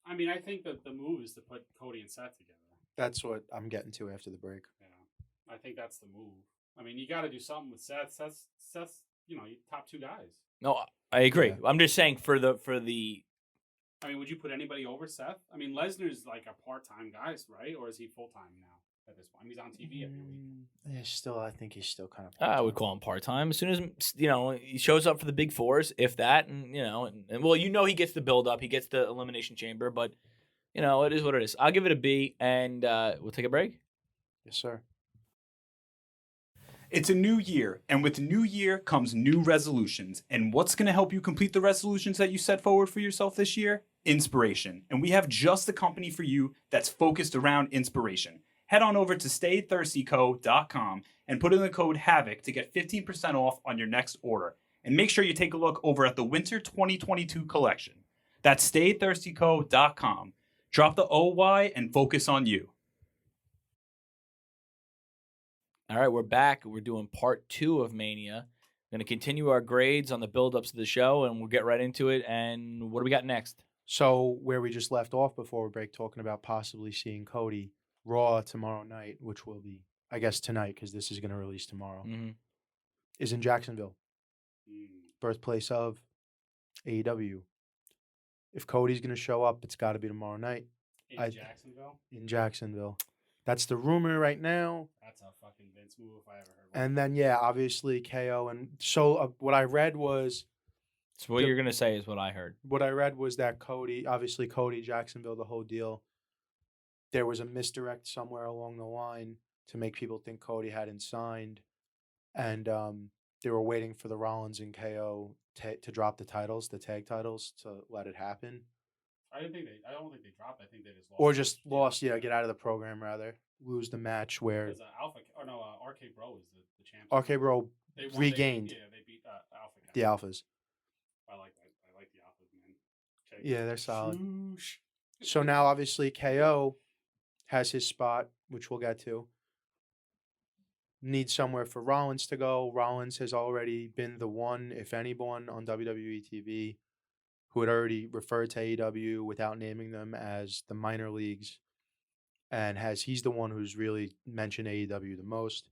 I mean, I think that the move is to put Cody and Seth together. That's what I'm getting to after the break. Yeah. I think that's the move. I mean, you got to do something with Seth. Seth's, your top two guys. No, I agree. Yeah. I'm just saying for the. I mean, would you put anybody over Seth? I mean, Lesnar's like a part-time guy, right? Or is he full-time now at this point? I mean, he's on TV every week. Yeah, still, I think he's still kind of. I would call him part time. As soon as he shows up for the big fours, if that, and he gets the build up, he gets the elimination chamber, but it is what it is. I'll give it a B, and we'll take a break. Yes, sir. It's a new year, and with the new year comes new resolutions. And what's going to help you complete the resolutions that you set forward for yourself this year? Inspiration. And we have just the company for you that's focused around inspiration. Head on over to staythirstyco.com and put in the code HAVOC to get 15% off on your next order. And make sure you take a look over at the Winter 2022 collection. That's staythirstyco.com. Drop the OY and focus on you. All right, we're back. We're doing part 2 of Mania. Going to continue our grades on the build-ups of the show, and we'll get right into it. And what do we got next? So where we just left off before we break, talking about possibly seeing Cody Raw tomorrow night, which will be, I guess, tonight because this is going to release tomorrow, is in Jacksonville, birthplace of AEW. If Cody's going to show up, it's got to be tomorrow night. Jacksonville? In Jacksonville. That's the rumor right now. That's a fucking Vince move if I ever heard one. And then, yeah, obviously KO. And so what I read was... So what you're going to say is what I heard. What I read was that Cody, Jacksonville, the whole deal, there was a misdirect somewhere along the line to make people think Cody hadn't signed. And they were waiting for the Rollins and KO to drop the titles, the tag titles, to let it happen. I don't think they dropped. I think they just lost. Or just lost, get out of the program, rather. Lose the match where... RK Bro is the champion. RK Bro regained. They beat Alpha. The Alphas. I like the Alphas, man. Yeah, they're solid. So now, obviously, KO has his spot, which we'll get to. Needs somewhere for Rollins to go. Rollins has already been the one, if anyone, on WWE TV who had already referred to AEW without naming them as the minor leagues. And he's the one who's really mentioned AEW the most.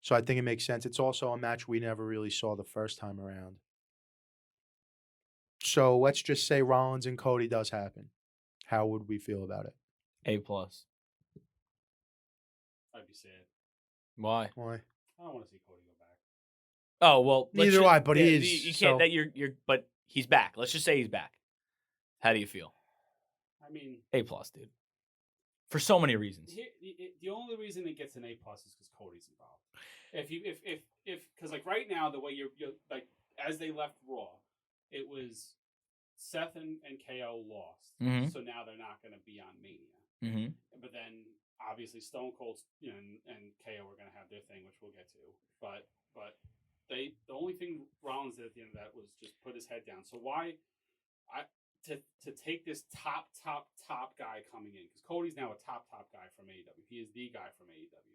So I think it makes sense. It's also a match we never really saw the first time around. So let's just say Rollins and Cody does happen. How would we feel about it? A+. I'd be sad. Why? Why? I don't want to see Cody go back. Oh well, Neither do I, but he is. You can't. But he's back. Let's just say he's back. How do you feel? I mean, A+, dude. For so many reasons. The only reason it gets an A+ is because Cody's involved. Because like right now, the way you're like as they left Raw, it was Seth and KO lost, so now they're not going to be on Mania. But then obviously Stone Cold and KO are going to have their thing, which we'll get to. But the only thing Rollins did at the end of that was just put his head down. So why to take this top guy coming in, because Cody's now a top guy from AEW. He is the guy from AEW.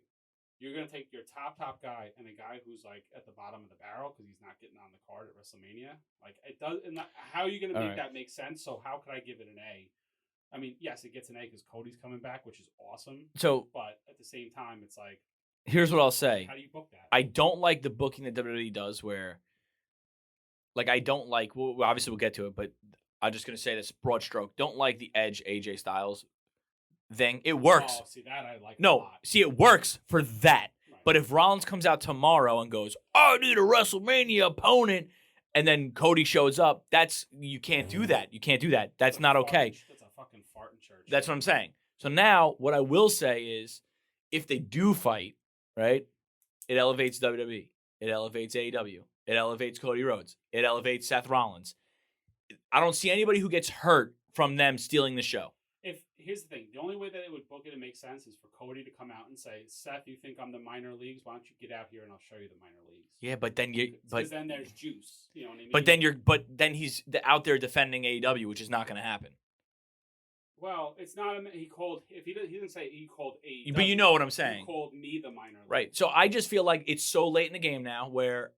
You're going to take your top guy and a guy who's like at the bottom of the barrel because he's not getting on the card at WrestleMania. Like it does. And how are you going to make that make sense? So how could I give it an A? I mean, yes, it gets an A because Cody's coming back, which is awesome. So, but at the same time, it's like, here's what I'll say. How do you book that? I don't like the booking that WWE does where, like, I don't like, well, obviously we'll get to it, but I'm just going to say this broad stroke. Don't like the Edge AJ Styles thing. It works. Oh, see, that I like a No, lot. see, it works for that. Right. But if Rollins comes out tomorrow and goes, I need a WrestleMania opponent, and then Cody shows up, you can't do that. You can't do that. That's not okay. That's a fucking fart in church. That's what I'm saying. So now, what I will say is, if they do fight, right, it elevates WWE. It elevates AEW. It elevates Cody Rhodes. It elevates Seth Rollins. I don't see anybody who gets hurt from them stealing the show. Here's the thing. The only way that it would book it and make sense is for Cody to come out and say, Seth, you think I'm the minor leagues? Why don't you get out here and I'll show you the minor leagues? Yeah, but then because then there's juice. You know what I mean? But then he's out there defending AEW, which is not going to happen. Well, it's not. He called. If he didn't say he called AEW. But you know what I'm saying. He called me the minor league. Right. So I just feel like it's so late in the game now where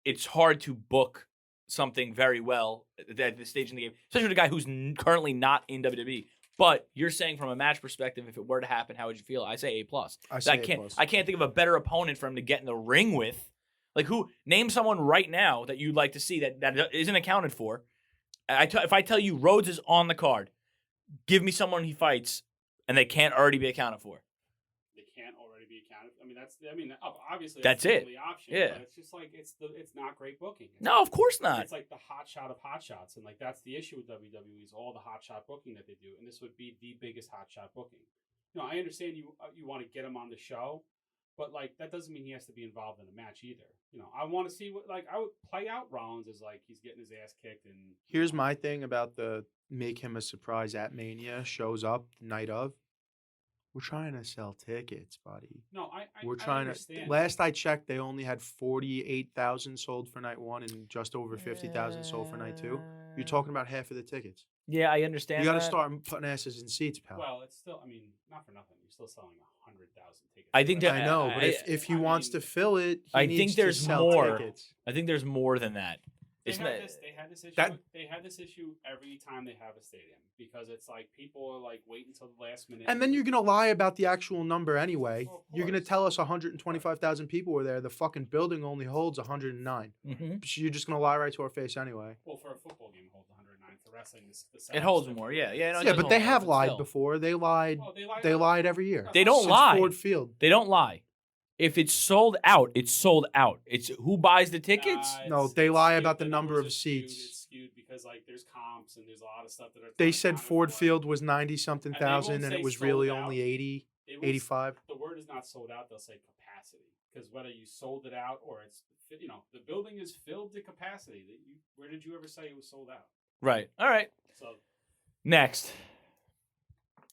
it's hard to book something very well at this stage in the game, especially with a guy who's currently not in WWE. But you're saying from a match perspective, if it were to happen, how would you feel? I say A+. I say A+. I can't think of a better opponent for him to get in the ring with. Like name someone right now that you'd like to see that isn't accounted for. If I tell you Rhodes is on the card, give me someone he fights, and they can't already be accounted for. They can't already be accounted. Obviously That's the it. only option. Yeah. But it's just like it's not great booking. No, of course not. It's like the hot shot of hot shots, and like that's the issue with WWE is all the hot shot booking that they do, and this would be the biggest hot shot booking. I understand you want to get him on the show, but like that doesn't mean he has to be involved in a match either. I want to see what I would play out Rollins as like he's getting his ass kicked. And Here's my thing about the make him a surprise at Mania, shows up the night of. We're trying to sell tickets, buddy. No, We're I trying understand. to. Last I checked, they only had 48,000 sold for night 1 and just over 50,000 sold for night 2. You're talking about half of the tickets. Yeah, I understand. You got to that. start putting asses in seats, pal. Well, it's still. Not for nothing. You're still selling 100,000 tickets. I think that- I know, but if he wants to fill it, he I needs think there's to sell more. tickets. I think there's more than that. They It's had not. this issue. that- They had this issue every time they have a stadium because it's like people are like waiting until the last minute. And then you're gonna lie about the actual number anyway. Well, of You're gonna course. tell us 125,000 people were there. The fucking building only holds 109. Mhm. So you're just gonna lie right to our face anyway. Well, for a football game, it holds 109. For wrestling, It holds more. Yeah, yeah. No, it Yeah, does but they hold more, have but lied still. before. They lied. Well, they They lied every year. They don't Since lie. Ford Field. They don't lie. If it's sold out, it's sold out. It's who buys the tickets. No, they lie about the number of seats. It's skewed because like there's comps and there's a lot of stuff that are. They not said accounted Ford for. Field was 90-something And they won't thousand, and say it was sold really out. only 80, They will 85. The word is not sold out. They'll say capacity because whether you sold it out or it's the building is filled to capacity. Where did you ever say it was sold out? Right. All right. So Next.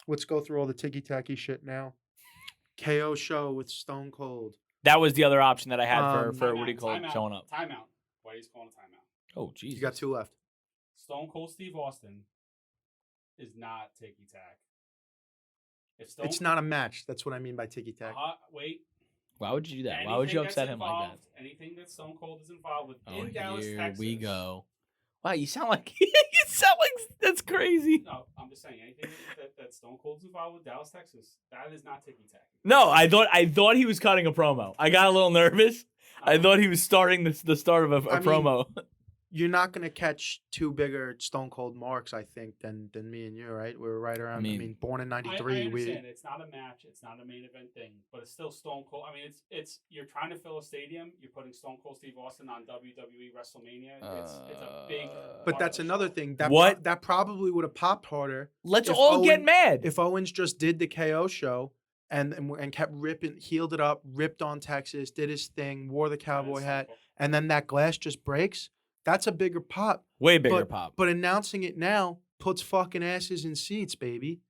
Let's go through all the ticky-tacky shit now. KO show with Stone Cold. That was the other option that I had for timeout, what do you call it, timeout, showing up. Timeout. Why he's calling a timeout? Oh, Jesus. You got 2 left. Stone Cold Steve Austin is not ticky tack. If Stone It's not a match. That's what I mean by ticky-tack. Wait. Why would you do that? Why would you Anything upset that's him like that? involved- Anything that Stone Cold is involved with Oh, in Dallas, here Texas. we go. Wow, you sound like that's crazy. No, I'm just saying anything that Stone Cold's involved with Dallas, Texas, that is not ticky tack. No, I thought he was cutting a promo. I got a little nervous. I thought he was starting the start of a I mean, promo. You're not going to catch 2 bigger Stone Cold marks, I think, than me and you, right? We're right around. I mean born in I '93. understand it's not a match, it's not a main event thing, but it's still Stone Cold. I mean, it's you're trying to fill a stadium. You're putting Stone Cold Steve Austin on WWE Wrestlemania. It's a big. But part that's of the another show. thing. What? That probably would have popped harder Let's if all get Owen- mad. if Owens just did the KO show and kept ripping, healed it up, ripped on Texas, did his thing, wore the cowboy That's hat, Stone Cold. and then that glass just breaks. That's a bigger pop. Way bigger but, pop. But announcing it now puts fucking asses in seats, baby.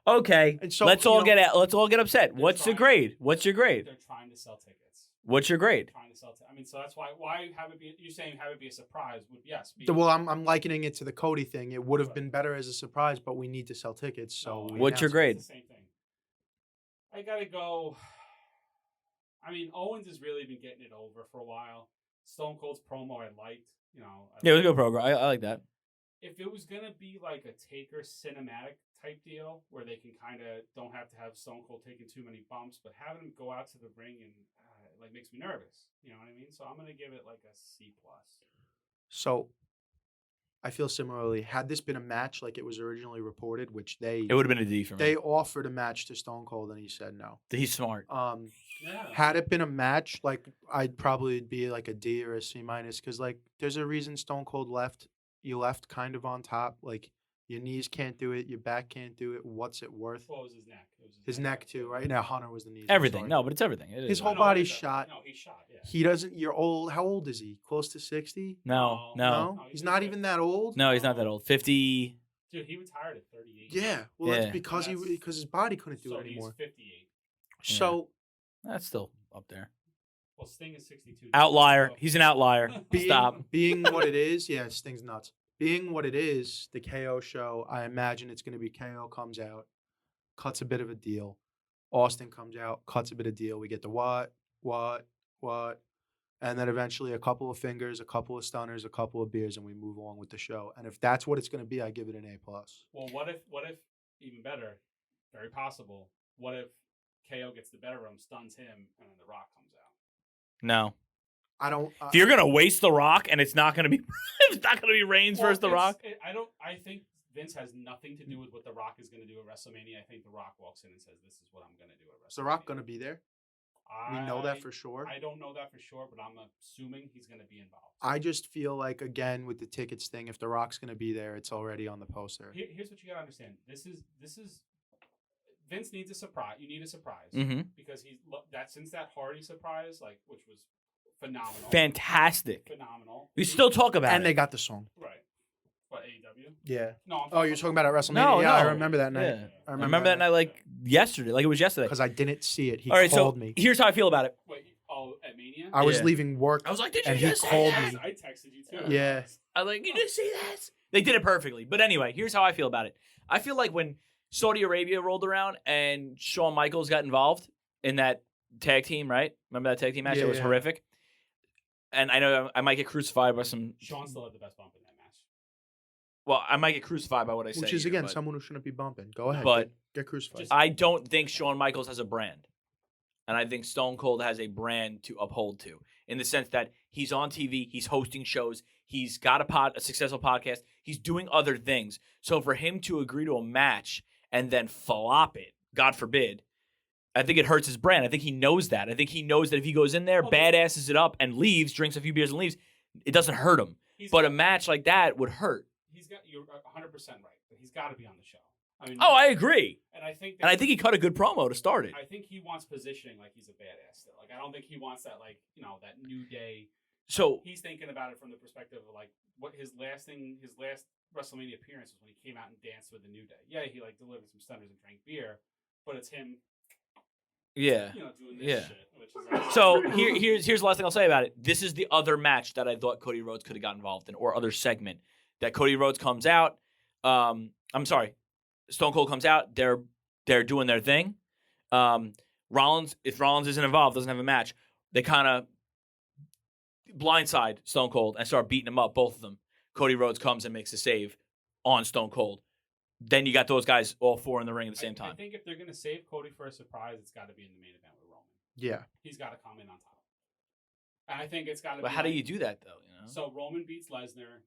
Okay, And so, let's you all know- let's all get upset. What's the trying- grade? What's your grade? They're trying to sell tickets. What's your grade? Trying to sell. I mean, so that's why have it be? You're saying have it be a surprise? Would yes. Be, Well, I'm likening it to the Cody thing. It would have been better as a surprise, but we need to sell tickets. So No, we What's your announced it. grade? It's the same thing. I gotta go. I mean, Owens has really been getting it over for a while. Stone Cold's promo I liked. Yeah, it was a good program. I like that. If it was gonna be like a Taker cinematic type deal where they can kind of don't have to have Stone Cold taking too many bumps, but having him go out to the ring and it like makes me nervous. You know what I mean? So I'm gonna give it like a C plus. So I feel similarly. Had this been a match like it was originally reported, which It would have been a D for me. they offered a match to Stone Cold and he said no. He's smart. Yeah. Had it been a match, like I'd probably be like a D or a C minus because like there's a reason Stone Cold left. You left kind of on top. Like your knees can't do it, your back can't do it. What's it worth? What was his neck? It was His neck too, right? Now Hunter was the knees. I'm Everything. sorry. No, but it's everything. It His is. whole No, body's he's shot. No, he's shot. Yeah. He doesn't. You're old. How old is he? Close to 60? No. No, He's not even that old. No, he's not that old. 50. Dude, he retired at 38. Yeah. Well, Yeah. that's because because his body couldn't do so it anymore. he's 58. So That's still up there. Well, Sting is 62. Outlier. So- He's an outlier. being Stop. being what it is, yeah, Sting's nuts. Being what it is, the KO show. I imagine it's going to be KO comes out, cuts a bit of a deal. Austin comes out, cuts a bit of deal. We get the what, and then eventually a couple of fingers, a couple of stunners, a couple of beers, and we move along with the show. And if that's what it's going to be, I give it an A plus. Well, what if even better, very possible. What if KO gets the better of him, stuns him, and then The Rock comes out? No. I don't. If you're gonna waste The Rock and it's not gonna be Reigns versus The Rock. I think Vince has nothing to do with what The Rock is going to do at WrestleMania. I think The Rock walks in and says, "This is what I'm going to do at WrestleMania." Is The Rock going to be there? We know that for sure. I don't know that for sure, but I'm assuming he's going to be involved. I just feel like, again, with the tickets thing, if The Rock's going to be there, it's already on the poster. Here's what you got to understand. This is Vince needs a surprise. You need a surprise because since that Hardy surprise, which was phenomenal, fantastic, phenomenal. We still talk about it, and they got the song right. What, AEW? Yeah. No. You're talking about at WrestleMania? No, yeah, I no. remember that night. Yeah. I remember that night yesterday, like it was yesterday. Because I didn't see it. He All right, called so me. Here's how I feel about it. Wait, at Mania? I was leaving work. I was like, did you and just he say called that? me. I texted you too. Yeah. I was like, you just see this? They did it perfectly. But anyway, here's how I feel about it. I feel like when Saudi Arabia rolled around and Shawn Michaels got involved in that tag team, right? Remember that tag team match? Yeah, It was yeah. horrific. And I know I might get crucified by some... Sean still had the best bump in that match. Well, I might get crucified by what I say. Which is, here, again, but someone who shouldn't be bumping. Go ahead. But- get crucified. I don't think Shawn Michaels has a brand. And I think Stone Cold has a brand to uphold to, in the sense that he's on TV, he's hosting shows, he's got a successful podcast, he's doing other things. So for him to agree to a match and then flop it, God forbid, I think it hurts his brand. I think he knows that. I think he knows that if he goes in there, badasses it up, and leaves, drinks a few beers and leaves, it doesn't hurt him. But a match like that would hurt. You're 100% right, but he's got to be on the show. I mean, I agree. And I think he cut a good promo to start it. I think he wants positioning like he's a badass still. I don't think he wants that that New Day. So he's thinking about it from the perspective of what his last WrestleMania appearance was when he came out and danced with the New Day. Yeah, he delivered some stunners and drank beer, but it's him. Yeah. Doing this shit. Which is So here's the last thing I'll say about it. This is the other match that I thought Cody Rhodes could have got involved in, or other segment that Cody Rhodes comes out. I'm sorry, Stone Cold comes out. They're doing their thing. Rollins, if Rollins isn't involved, doesn't have a match, they kind of blindside Stone Cold and start beating him up, both of them. Cody Rhodes comes and makes a save on Stone Cold. Then you got those guys all four in the ring at the same time. I think if they're going to save Cody for a surprise, it's got to be in the main event with Roman. Yeah. He's got to come in on top. And I think it's got to be. But how do you do that, though? So Roman beats Lesnar.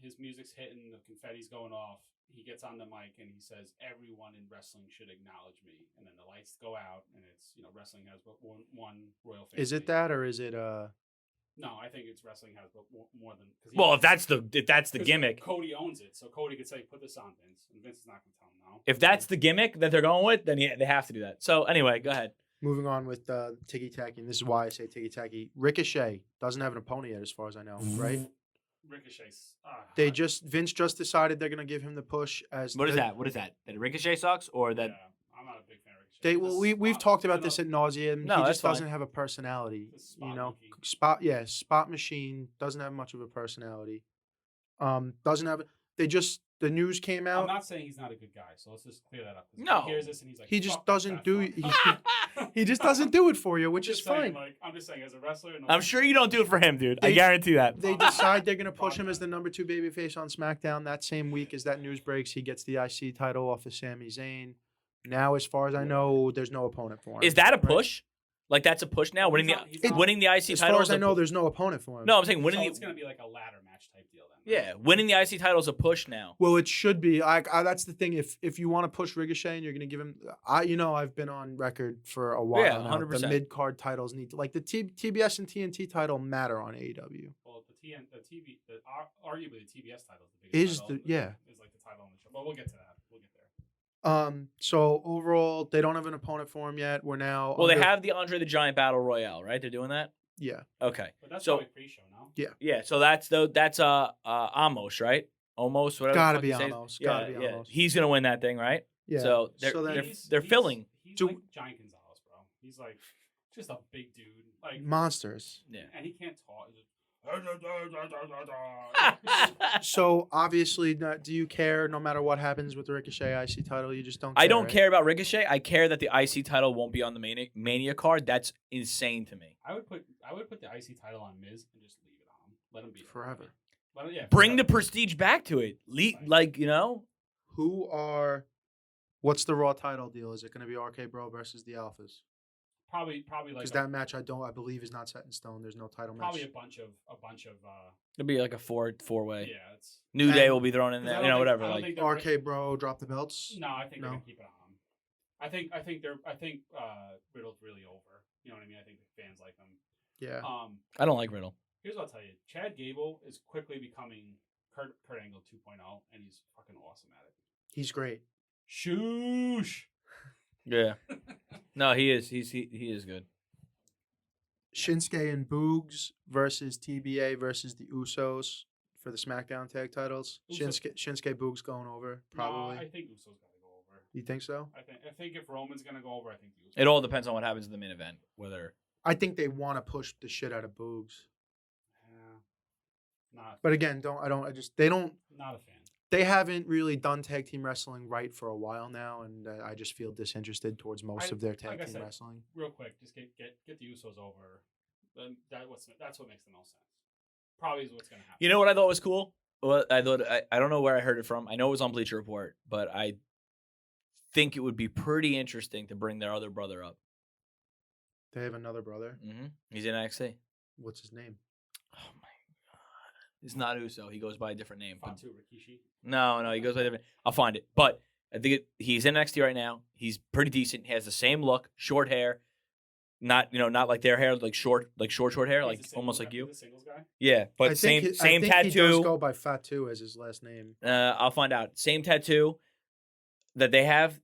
His music's hitting. The confetti's going off. He gets on the mic and he says, "Everyone in wrestling should acknowledge me." And then the lights go out, and it's wrestling has but one royal family. Is it that, or is it No, I think it's wrestling has but more than. Well, if that's the gimmick, Cody owns it, so Cody could say, "Put this on, Vince," and Vince is not going to tell him no. if that's the gimmick that they're going with, then they have to do that. So anyway, go ahead. moving on with Tiki Taki? And this is why I say Tiki Taki. Ricochet doesn't have an opponent yet, as far as I know, right? Ricochet's. Vince just decided they're gonna give him the push as. What is that? What is that? That Ricochet sucks, or that? Yeah, I'm not a big fan of Ricochet. We've talked about this ad nauseum. No, he that's just doesn't fine. have a personality. The spot monkey. Spot machine doesn't have much of a personality. Doesn't have. The news came I'm out. not saying he's not a good guy, so let's just clear that up. No. He hears this and he's like, He just "Fuck doesn't that do. fuck." He just doesn't do it for you, which I'm is just saying, fine. I'm just saying, as a wrestler, no, I'm sure you don't do it for him, dude. I They- guarantee that. They decide they're going to push him as the number 2 babyface on SmackDown. That same week as that news breaks, he gets the IC title off of Sami Zayn. Now, as far as I know, there's no opponent for him. Is that a right? push? Like that's a push now? Winning he's not- winning the IC As title. far is as I a know, pu- there's no opponent for him. no, I'm saying So winning it's the going to be like a ladder match type deal then. yeah, winning the IC title is a push now. Well, it should be. That's the thing. If you want to push Ricochet and you're going to give him, I've been on record for a while. Yeah, now. 100%. The mid card titles need to, like the TBS and TNT title matter on AEW. Well, arguably the TBS title is the biggest Is title. Is like the title on the show. But we'll get to that. We'll get there. So overall, they don't have an opponent for him yet. We're now. Well, they under- have the Andre the Giant Battle Royale, right? They're doing that. Yeah. Okay. But that's So- probably pre-show now. Yeah. So that's Amos, right? Almost whatever. Gotta the fuck be you say. Amos. Yeah, Gotta be yeah. Amos. He's gonna win that thing, right? Yeah. So they're So then- they're filling. He's Do- like Giant Gonzalez, bro. He's like just a big dude. Like, Monsters. Yeah. and he can't talk. He's So obviously, do you care? No matter what happens with the Ricochet IC title, you just don't. I don't right? care about Ricochet. I care that the IC title won't be on the Mania card. That's insane to me. I would put the IC title on Miz and just leave it on him. Let him be it. Forever. Bring the forever. prestige back to it. Like What's the Raw title deal? Is it going to be RK Bro versus the Alphas? Probably like Because that match I believe is not set in stone. There's no title probably match. a bunch of It'll be like a four-way. yeah. It's New Day And- will be thrown in 'cause I there. don't You know, think- whatever. I don't Like think they're- RK Bro drop the belts. No, I think they're No. gonna keep it on him. I think Riddle's really over. You know what I mean? I think the fans like him. Yeah. I don't like Riddle. Here's what I'll tell you: Chad Gable is quickly becoming Kurt Angle 2.0, and he's fucking awesome at it. He's great. Shoosh. Yeah. No, he is. He is good. Shinsuke and Boogs versus TBA versus the Usos for the SmackDown tag titles. Shinsuke Boogs going over probably. No, I think Usos gotta go over. You think so? I think if Roman's gonna go over, I think the Usos. It all depends on what happens in the main event. Whether I think they want to push the shit out of Boogs. Yeah. But again, they don't. Not a fan. They haven't really done tag team wrestling right for a while now, and I just feel disinterested towards most of their tag like I team said, wrestling. Real quick, just get the Usos over. Then that's what makes the most sense. Probably is what's gonna happen. you know what I thought was cool. Well, I thought I don't know where I heard it from. I know it was on Bleacher Report, but I think it would be pretty interesting to bring their other brother up. They have another brother. Mm-hmm. He's in NXT. What's his name? Oh my god, it's not Uso. He goes by a different name. but- Fatu Rikishi. No, he goes by a different. I'll find it. But I think he's in NXT right now. He's pretty decent. He has the same look, short hair, not like their hair, like short hair, like He's a almost singles like guy- you. he's a singles guy. Yeah, but I same think he does tattoo. go by Fatu as his last name. I'll find out. Same tattoo that they have.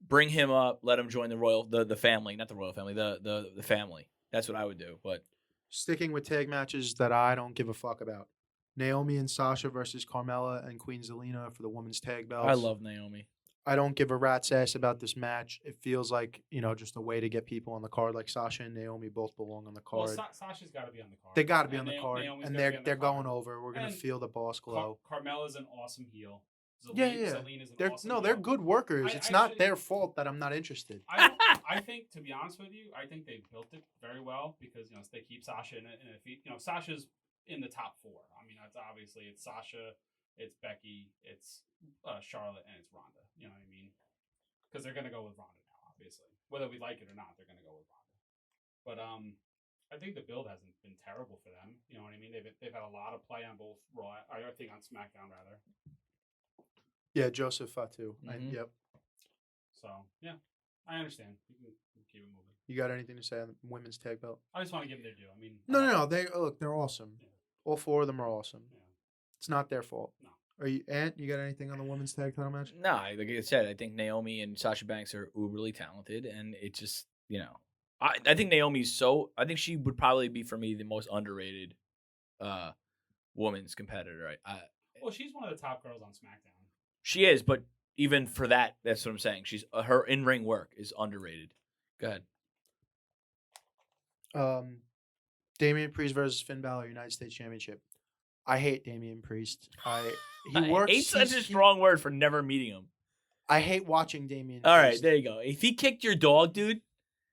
Bring him up. Let him join the family, not the royal family, the family. That's what I would do. But Sticking with tag matches that I don't give a fuck about. Naomi and Sasha versus Carmella and Queen Zelina for the women's tag belts. I love Naomi. I don't give a rat's ass about this match. It feels like, just a way to get people on the card. Like Sasha and Naomi both belong on the Well, card. Sasha's got to be on the card. They got to be And on the card, Naomi's and gotta be on the they're card. going over. We're gonna And feel the boss glow. Carmella's an awesome heel. Yeah. Zelina's an They're awesome they're heel. good workers. I It's not actually- their fault that I'm not interested. I think, to be honest with you, I think they built it very well because they keep Sasha in a feat. Sasha's in the top 4. I mean, that's obviously it's Sasha, it's Becky, it's Charlotte, and it's Ronda. You know what I mean? Because they're gonna go with Ronda now, obviously, whether we like it or not. They're gonna go with Ronda. But I think the build hasn't been terrible for them. You know what I mean? They've had a lot of play on both Raw. I think on SmackDown rather. Yeah, Joseph Fatu. Mhm. Yep. So yeah, I understand. You can keep it moving. You got anything to say on the women's tag belt? I just want to give them their due. I mean, No. They're awesome. Yeah. All 4 of them are awesome. Yeah. It's not their fault. No. Are you Ant? You got anything on the women's tag title match? No, like I said, I think Naomi and Sasha Banks are uberly talented, and it just I think Naomi's I think she would probably be for me the most underrated women's competitor. Well, she's one of the top girls on SmackDown. She is, but even for that, that's what I'm saying. She's her in ring work is underrated. Go ahead. Damian Priest versus Finn Balor, United States Championship. I hate Damian Priest. He I works. hate such a strong word for never meeting him. I hate watching Damian. All right, Priest. there you go. If he kicked your dog, dude,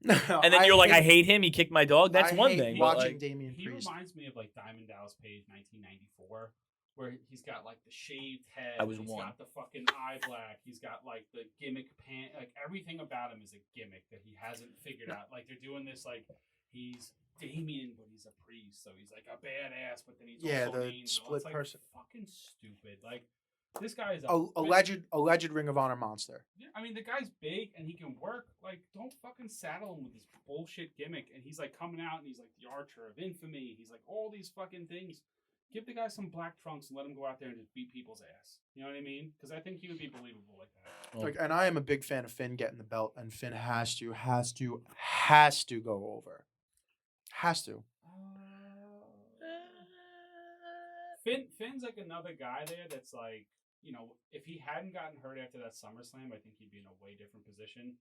No, and then you're like, I hate him. He kicked my dog. That's I one hate thing. but, Watching like, Damian He Priest. reminds me of like Diamond Dallas Page 1994, where he's got like the shaved head. I was he's one. got the fucking eye black. He's got like the gimmick pant. Like everything about him is a gimmick that he hasn't figured out. Like they're doing this like he's Damien, but he's a priest, so he's like a badass, but then he's also the an angel. split It's like person. fucking stupid. Like this guy is Alleged Ring of Honor monster. Yeah, I mean, the guy's big and he can work. Like, don't fucking saddle him with this bullshit gimmick. And he's like coming out and he's like the Archer of Infamy. He's like all these fucking things. Give the guy some black trunks and let him go out there and just beat people's ass. You know what I mean? Because I think he would be believable like that. well, Like, and I am a big fan of Finn getting the belt, and Finn has to go over. Has to. Finn's like another guy there that's like, if he hadn't gotten hurt after that SummerSlam, I think he'd be in a way different position.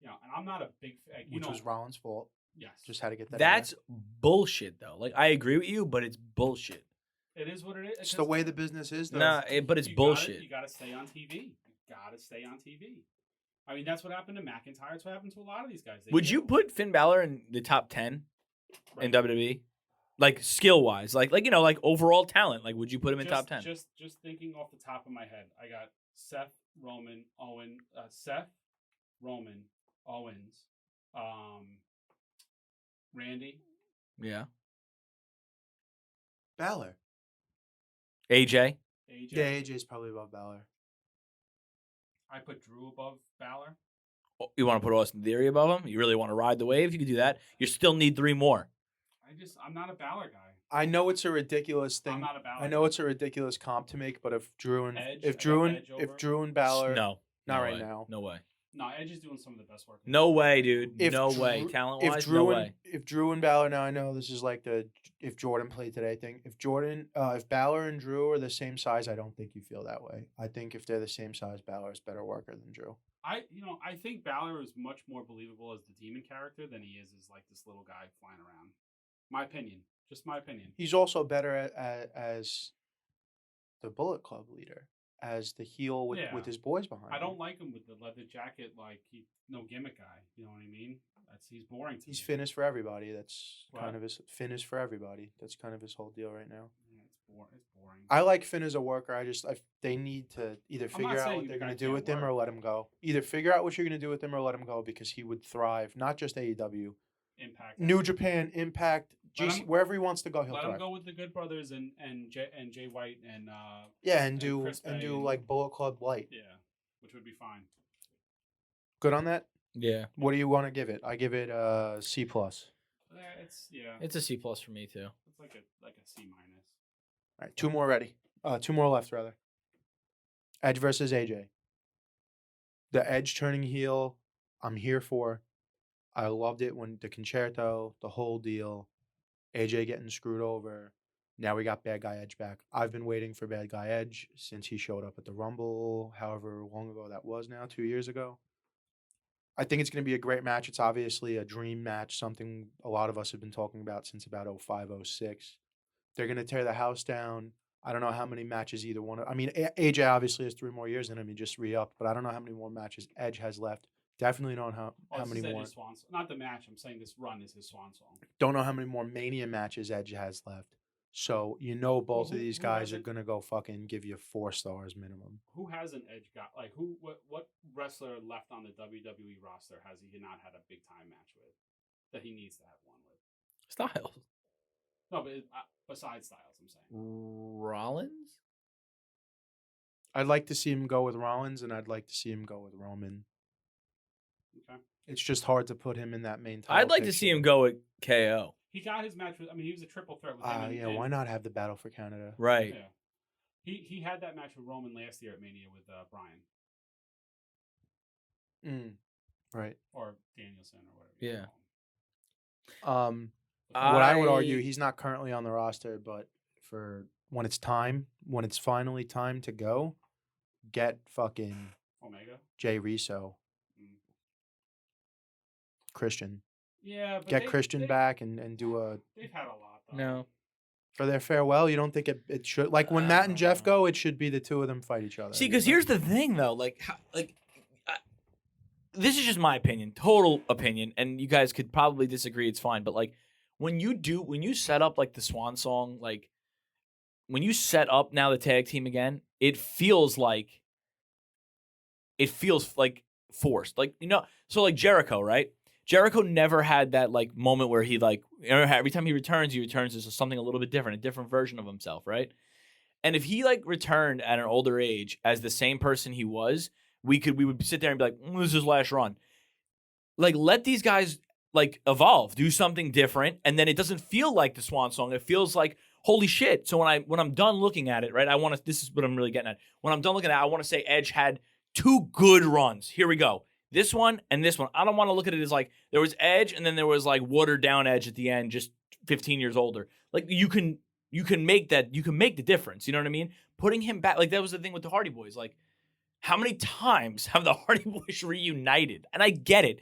And I'm not a big fan. Which was Rollins' fault. Yes. Just had to get that. that's bullshit, though. Like, I agree with you, but it's bullshit. It is what it is. It's the way the business is, though. Nah, but it's bullshit. You gotta stay on TV. I mean, that's what happened to McIntyre. That's what happened to a lot of these guys. Would you put Finn Balor in the top 10 in WWE? Like, skill-wise. Like overall talent. Like, would you put him in top 10? Just thinking off the top of my head, I got Seth, Roman, Owens, Randy. Yeah. Balor. AJ. AJ. Yeah, AJ's probably above Balor. I put Drew above Balor. Oh, you want to put Austin Theory above him? You really want to ride the wave? You can do that. You still need 3 more. I'm not a Balor guy. I know it's a ridiculous thing. I'm not a Balor I know guy. it's a ridiculous comp to make, but if Drew and Edge? if I Drew got and Edge if over. Drew and Balor, No. not no right way. now. No way. No, Edge is doing some of the best work. No way, dude. If no Drew- way. Talent-wise, If Drew no and way. if Drew and Balor, now I know this is like the if Jordan played today thing. If Balor and Drew are the same size, I don't think you feel that way. I think if they're the same size, Balor is better worker than Drew. I think Balor is much more believable as the demon character than he is as like this little guy flying around. My opinion, just my opinion. He's also better as the Bullet Club leader, as the heel with Yeah. his boys behind. I him. don't like him with the leather jacket, like he no gimmick guy. You know what I mean? He's boring. To He's me. Finn is for everybody. That's What? kind of his Finn is for everybody. That's kind of his whole deal right now. Yeah, it's boring. I like Finn as a worker. They need to either not figure out saying what the they're guy going to do can't with him or work, let him go. Either figure out what you're going to do with him or let him go because he would thrive. Not just AEW, Impact. New Japan, Impact, Let GC, him- wherever he wants to go, he'll Let him thrive. go with the Good Brothers and Jay White and Yeah, and and do Chris Bay do and- like Bullet Club Light. yeah, which would be fine. Good on that. Yeah. What do you want to give it? I give it C plus. It's a C+ for me, too. It's like a C minus. All right, 2 more ready. 2 more left rather. Edge versus AJ. The Edge turning heel, I'm here for. I loved it when the concerto, the whole deal, AJ getting screwed over. Now we got Bad Guy Edge back. I've been waiting for Bad Guy Edge since he showed up at the Rumble, however long ago that was now, 2 years ago. I think it's going to be a great match. It's obviously a dream match, something a lot of us have been talking about since about 05, 06. They're going to tear the house down. I don't know how many matches either one. I mean, AJ obviously has 3 more years in him. He just re-upped, but I don't know how many more matches Edge has left. Definitely don't know how This many is more. Edge's swan song. Not the match. I'm saying this run is his swan song. Don't know how many more Mania matches Edge has left. So both of these who guys are hasn't- gonna go fucking give you 4 stars minimum. Who has an Edge got? Like what wrestler left on the WWE roster has he not had a big time match with that he needs to have one with? Styles. No, but besides Styles, I'm saying. Rollins? I'd like to see him go with Rollins, and I'd like to see him go with Roman. Okay. It's just hard to put him in that main title. I'd like to see him go with KO. He got his match with. I mean, he was a triple threat with him. Yeah, why not have the battle for Canada? Right. Yeah. He had that match with Roman last year at Mania with Bryan Right. or Danielson or whatever. Yeah. What I would I- argue, he's not currently on the roster, but for when it's finally time to go, get fucking Omega. Jay Riso, Mm. Christian. Yeah, but Get Christian back and do a They've had a lot though. No. for their farewell. You don't think it should like when Matt and Jeff go, it should be the 2 of them fight each other. See, because here's the thing, though. This is just my opinion, total opinion, and you guys could probably disagree. It's fine, but like when you set up like the Swan Song, like when you set up now the tag team again, it feels like forced. Like so like Jericho, right? Jericho never had that like moment where he like every time he returns as something a little bit different, a different version of himself, right? And if he like returned at an older age as the same person he was, we would sit there and be like, this is his last run. Like let these guys like evolve, do something different, and then it doesn't feel like the Swan Song. It feels like holy shit. So when I'm done looking at it, right? This is what I'm really getting at. When I'm done looking at it, I want to say Edge had 2 good runs. Here we go. This one and this one. I don't want to look at it as like there was Edge and then there was like watered down Edge at the end, just 15 years older. Like you can make the difference. You know what I mean? Putting him back, like that was the thing with the Hardy Boys. Like how many times have the Hardy Boys reunited? And I get it.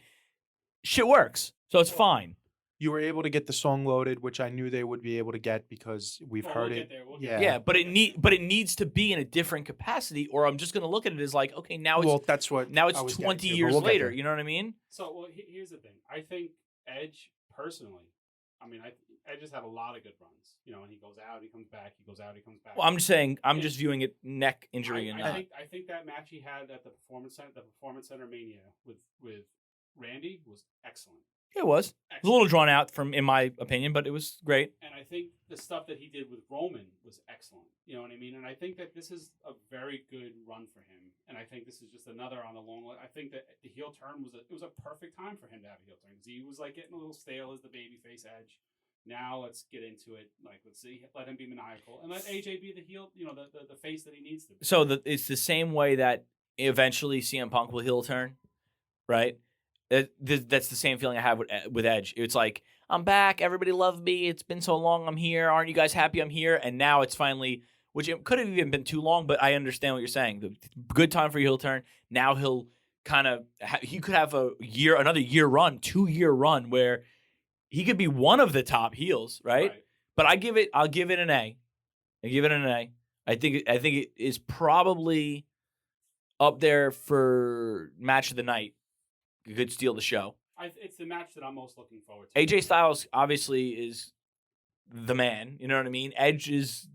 Shit works. So it's fine. you were able to get the song loaded, which I knew they would be able to get because we've Well, heard we'll it. get there, we'll Yeah. get Yeah, but it needs to be in a different capacity, or I'm just gonna look at it as like, okay, now Well, it's that's what now I it's was 20 getting to, but years we'll get later. there. You know what I mean? So, well, here's the thing. I think Edge, personally, I mean, Edge has had a lot of good runs. You know, and he goes out, he comes back, he goes out, he comes back. Well, I'm just saying, I'm Yeah. just viewing it neck injury and not. I think that match he had at the Performance Center Mania with Randy was excellent. It was. It was a little drawn out in my opinion, but it was great. And I think the stuff that he did with Roman was excellent. You know what I mean? And I think that this is a very good run for him. And I think this is just another on the long line. I think that the heel turn was a perfect time for him to have a heel turn because he was like getting a little stale as the babyface Edge. Now let's get into it. Like let's see, let him be maniacal and let AJ be the heel. You know, the face that he needs to be. So it's the same way that eventually CM Punk will heel turn, right? That's the same feeling I have with Edge. It's like, I'm back. Everybody loved me. It's been so long. I'm here. Aren't you guys happy I'm here? And now it's finally, which it could have even been too long, but I understand what you're saying. The good time for a heel turn. Now he'll kind of, he could have another year run, 2-year run where he could be one of the top heels, right? But I'll give it an A. I give it an A. I think it is probably up there for match of the night. You could steal the show. It's the match that I'm most looking forward to. AJ Styles obviously is the man. You know what I mean? Edge is,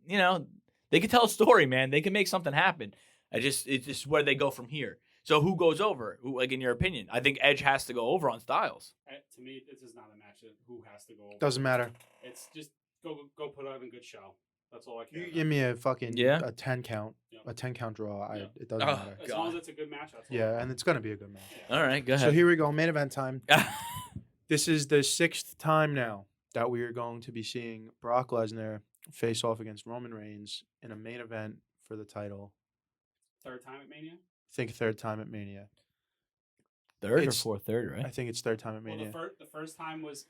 they can tell a story, man. They can make something happen. It's just where they go from here. So who goes over? Who, like in your opinion? I think Edge has to go over on Styles. To me, this is not a match of who has to go over. Doesn't matter. It's just go put on a good show. That's all I care You about. give me a fucking a 10 count, Yep. a 10 count draw. Yep. It doesn't matter. As long as it's a good match, that's all. Yeah, and it's gonna be a good match. Yeah. All right, go ahead. So here we go, main event time. This is the 6th time now that we are going to be seeing Brock Lesnar face off against Roman Reigns in a main event for the title. Third time at Mania? I think 3rd time at Mania. Third It's- or 4th, third, I right? think it's 3rd time at Well, Mania. the first time was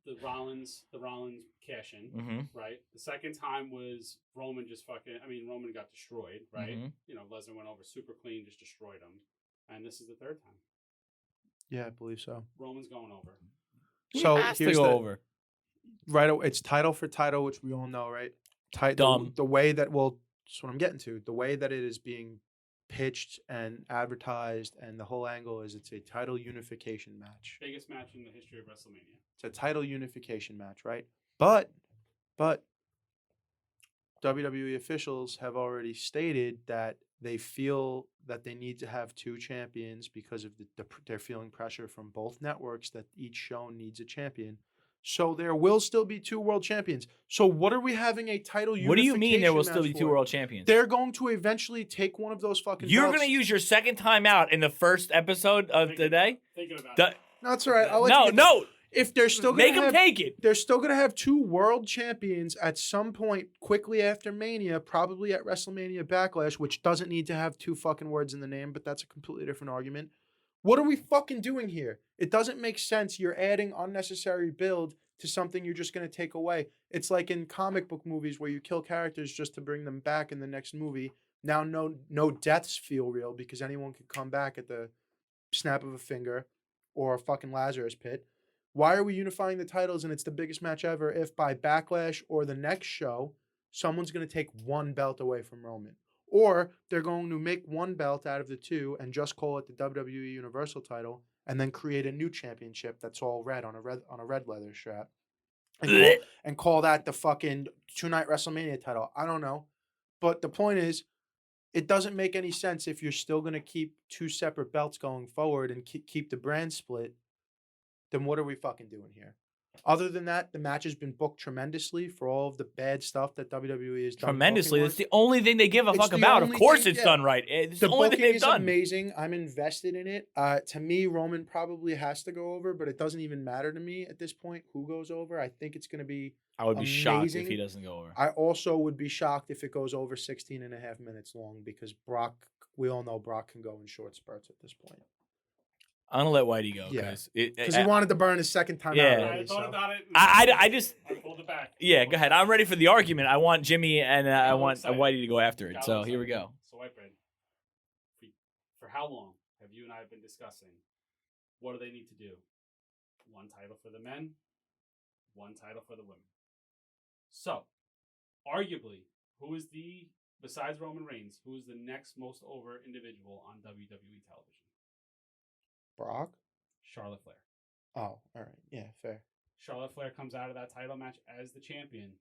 the Rollins cash in, Mm-hmm. right? The second time was Roman Roman got destroyed, right? Mhm. You know, Lesnar went over super clean, just destroyed him. And this is the third time. Yeah, I believe so. Roman's going over. So has to here's go the over. it's title for title, which we all know, right? Dumb. The way that that's what I'm getting to. The way that it is being pitched and advertised, and the whole angle is it's a title unification match. Biggest match in the history of WrestleMania. It's a title unification match, right? But WWE officials have already stated that they feel that they need to have 2 champions because of they're feeling pressure from both networks that each show needs a champion. So there will still be 2 world champions. So what are we having a title unification What do you mean there will match still be 2 for? world champions? They're going to eventually take one of those fucking You're belts. going to use your second time out in the first episode of today? Thinking about The- it. No, that's all right. I'll let you get No. If they're still Make going to them take it. they're still going to have 2 world champions at some point quickly after Mania, probably at WrestleMania Backlash, which doesn't need to have 2 fucking words in the name, but that's a completely different argument. What are we fucking doing here? It doesn't make sense. You're adding unnecessary build to something you're just going to take away. It's like in comic book movies where you kill characters just to bring them back in the next movie. Now no deaths feel real because anyone could come back at the snap of a finger or a fucking Lazarus pit. Why are we unifying the titles and it's the biggest match ever if by Backlash or the next show, someone's going to take 1 belt away from Roman? Or they're going to make 1 belt out of the 2 and just call it the WWE Universal title and then create a new championship that's all red on a red leather strap. And call that the fucking 2-night WrestleMania title. I don't know. But the point is, it doesn't make any sense if you're still going to keep 2 separate belts going forward and keep the brand split. Then what are we fucking doing here? Other than that, the match has been booked tremendously for all of the bad stuff that WWE has done. Tremendously. booking-wise. That's the only thing they give a It's fuck the about. Of only course thing- it's yeah. done right. It's The the only thing booking they've is done. amazing. I'm invested in it. To me, Roman probably has to go over, but it doesn't even matter to me at this point who goes over. I think it's going to be I would be shocked if amazing. he doesn't go over. I also would be shocked if it goes over 16 and a half minutes long because we all know Brock can go in short spurts at this point. I'm going to let Whitey go. Yeah. Because He wanted to burn his second time Yeah. out I already. thought so. about it. I just... I pulled it back. Yeah, go ahead. I'm ready for the argument. I want Jimmy and I Got a want little Whitey to go after it. Got a So little here we excited. go. So White Bread, for how long have you and I been discussing what do they need to do? 1 title for the men, 1 title for the women. So, arguably, besides Roman Reigns, who is the next most over individual on WWE television? Brock? Charlotte Flair. Oh, all right. Yeah, fair. Charlotte Flair comes out of that title match as the champion.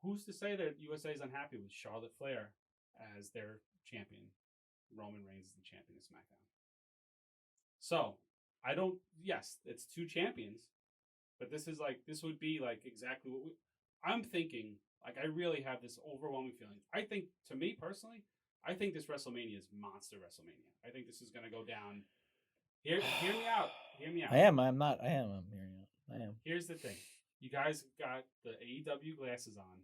Who's to say that USA is unhappy with Charlotte Flair as their champion? Roman Reigns is the champion of SmackDown. So, I don't. Yes, it's 2 champions, but this would be like exactly what I'm thinking. Like I really have this overwhelming feeling. I think, to me personally, I think this WrestleMania is monster WrestleMania. I think this is going to go down. Hear me out. Hear me out. I am. I'm not. I am. I'm hearing you. I am. Here's the thing. You guys got the AEW glasses on.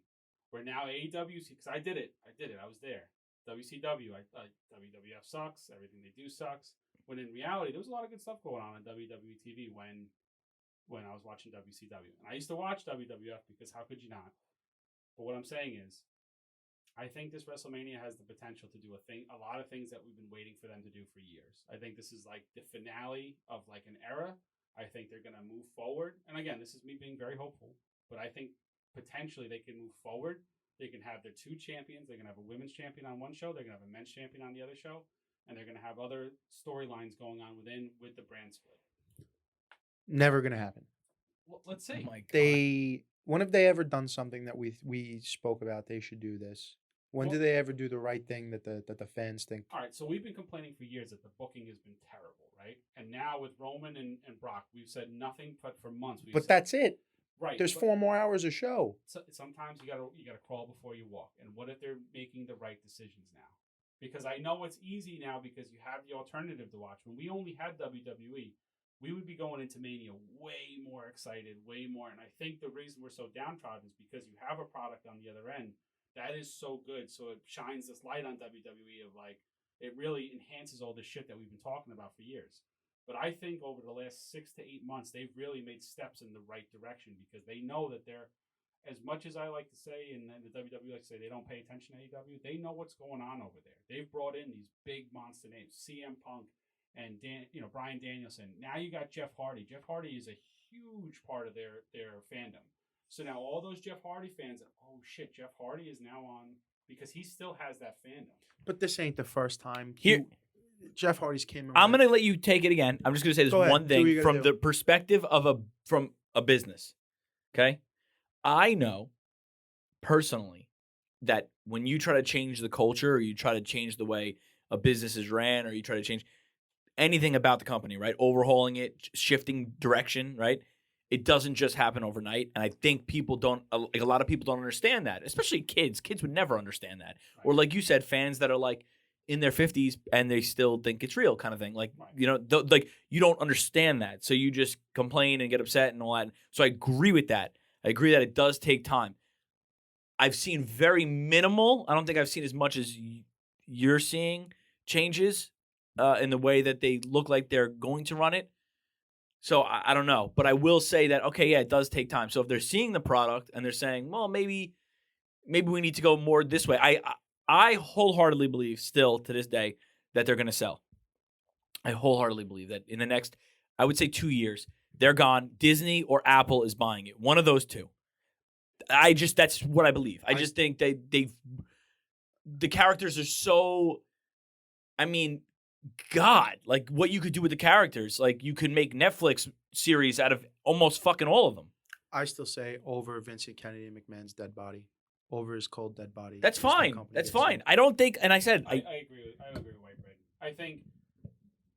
We're now AEW, because I did it. I was there. WCW. WWF sucks. Everything they do sucks. When in reality, there was a lot of good stuff going on WWE TV when I was watching WCW. And I used to watch WWF because how could you not? But what I'm saying is, I think this WrestleMania has the potential to do a lot of things that we've been waiting for them to do for years. I think this is like the finale of like an era. I think they're going to move forward. And again, this is me being very hopeful, but I think potentially they can move forward. They can have their 2 champions. They're going to have a women's champion on one show. They're going to have a men's champion on the other show. And they're going to have other storylines going on with the brand split. Never gonna happen. Well, let's Oh see. my God. When have they ever done something that we spoke about? They should do this. When do they ever do the right thing that the fans think? All right, so we've been complaining for years that the booking has been terrible, right? And now with Roman and Brock, we've said nothing but for months. But that's it. Right. There's 4 more hours of show. So sometimes you gotta crawl before you walk. And what if they're making the right decisions now? Because I know it's easy now because you have the alternative to watch. When we only had WWE, we would be going into Mania way more excited, way more. And I think the reason we're so downtrodden is because you have a product on the other end that is so good. So it shines this light on WWE of like, it really enhances all this shit that we've been talking about for years. But I think over the last 6 to 8 months, they've really made steps in the right direction because they know that they're, as much as I like to say, and the WWE like to say they don't pay attention to AEW, they know what's going on over there. They've brought in these big monster names, CM Punk and Bryan Danielson. Now you got Jeff Hardy. Jeff Hardy is a huge part of their fandom. So now all those Jeff Hardy fans, oh shit, Jeff Hardy is now on, because he still has that fandom. But this ain't the first time. Here- Jeff Hardy's came. I'm going to let you take it again. I'm just going to say this Go ahead. one Do what thing you gotta from do. the perspective of from a business. Okay? I know personally that when you try to change the culture or you try to change the way a business is ran or you try to change anything about the company, right? Overhauling it, shifting direction, right? It doesn't just happen overnight. And I think people don't, like a lot of people don't understand that, especially kids. Kids would never understand that. Right. Or like you said, fans that are like in their 50s and they still think it's real kind of thing. Like, Right. you know, like you don't understand that. So you just complain and get upset and all that. So I agree with that. I agree that it does take time. I've seen very minimal. I don't think I've seen as much as you're seeing changes in the way that they look like they're going to run it. So I don't know. But I will say that, okay, yeah, it does take time. So if they're seeing the product and they're saying, well, maybe we need to go more this way. I wholeheartedly believe still to this day that they're going to sell. I wholeheartedly believe that in the next, I would say 2 years, they're gone. Disney or Apple is buying it. One of those two. That's what I believe. I just think the characters are so, I mean, God, like what you could do with the characters. Like you could make Netflix series out of almost fucking all of them. I still say over Vincent Kennedy McMahon's dead body, over his cold dead body. That's This whole fine. company That's gets fine. sold. I don't think, and I said, I agree with White Bread. I think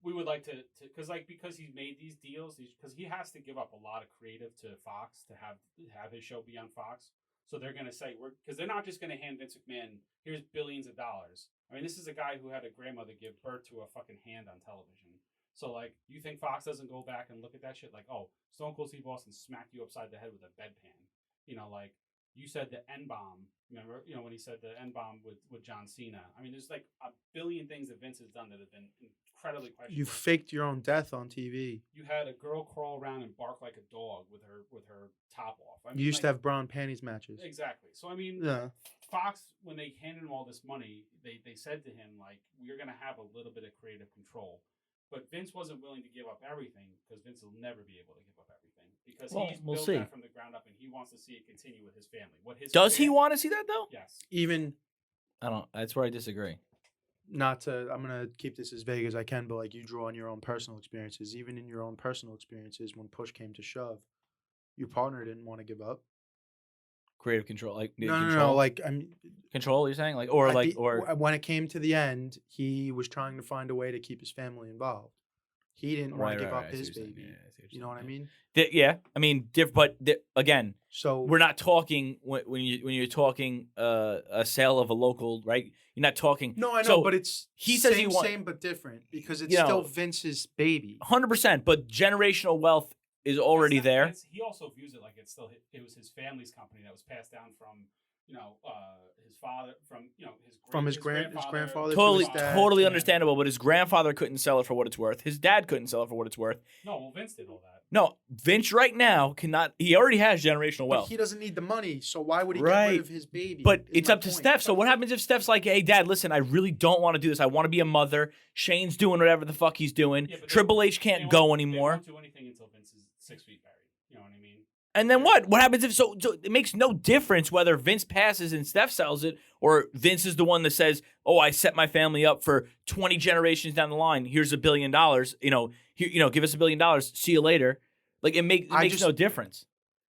we would like to because he's made these deals, because he has to give up a lot of creative to Fox to have his show be on Fox. So they're going to say, because they're not just going to hand Vince McMahon, here's billions of dollars. I mean, this is a guy who had a grandmother give birth to a fucking hand on television. So, like, you think Fox doesn't go back and look at that shit? Like, oh, Stone Cold Steve Austin smacked you upside the head with a bedpan. You know, like, you said the N-bomb. Remember, when he said the N-bomb with John Cena. I mean, there's like a billion things that Vince has done that have been incredibly questionable. You faked your own death on TV. You had a girl crawl around and bark like a dog with her top off. I mean, You used to have bra and panties matches. Exactly. So, I mean, Yeah. Fox, when they handed him all this money, they said to him, like, we're going to have a little bit of creative control. But Vince wasn't willing to give up everything because Vince will never be able to give up everything because he's built that from the ground up and he wants to see it continue with his family. Does he want to see that though? Yes. Even That's where I disagree. I'm gonna keep this as vague as I can, but like you draw on your own personal experiences. Even in your own personal experiences, when push came to shove, your partner didn't want to give up. Creative control, like No. Like control. You're saying, like, or when it came to the end, he was trying to find a way to keep his family involved. He didn't want to give up I see his what you're saying. baby. Yeah, I see You know what I saying. mean? Yeah, I mean, again, So we're not talking when you're talking a sale of a local, right? You're not talking. no, I know, So but it's he says he same but different because it's You know, still Vince's baby. 100%, but generational wealth is already there. He also views it like it was his family's company that was passed down from his father from his grandfather to Totally, his dad. totally Yeah. understandable. But his grandfather couldn't sell it for what it's worth. His dad couldn't sell it for what it's worth. No, well, Vince did all that. No, Vince right now cannot. He already has generational But wealth. he doesn't need the money, so why would he get Right. rid of his baby? But is it's my up to point. Steph. So what happens if Steph's like, "Hey, Dad, listen, I really don't want to do this. I want to be a mother. Shane's doing whatever the fuck he's doing. Yeah, but Triple H They can't won't- go They anymore." won't do anything until Vince is 6 feet buried. You know what I mean? And then what? What happens if so it makes no difference whether Vince passes and Steph sells it, or Vince is the one that says, "Oh, I set my family up for 20 generations down the line. Here's $1 billion. Give us $1 billion. See you later." Like it makes no difference.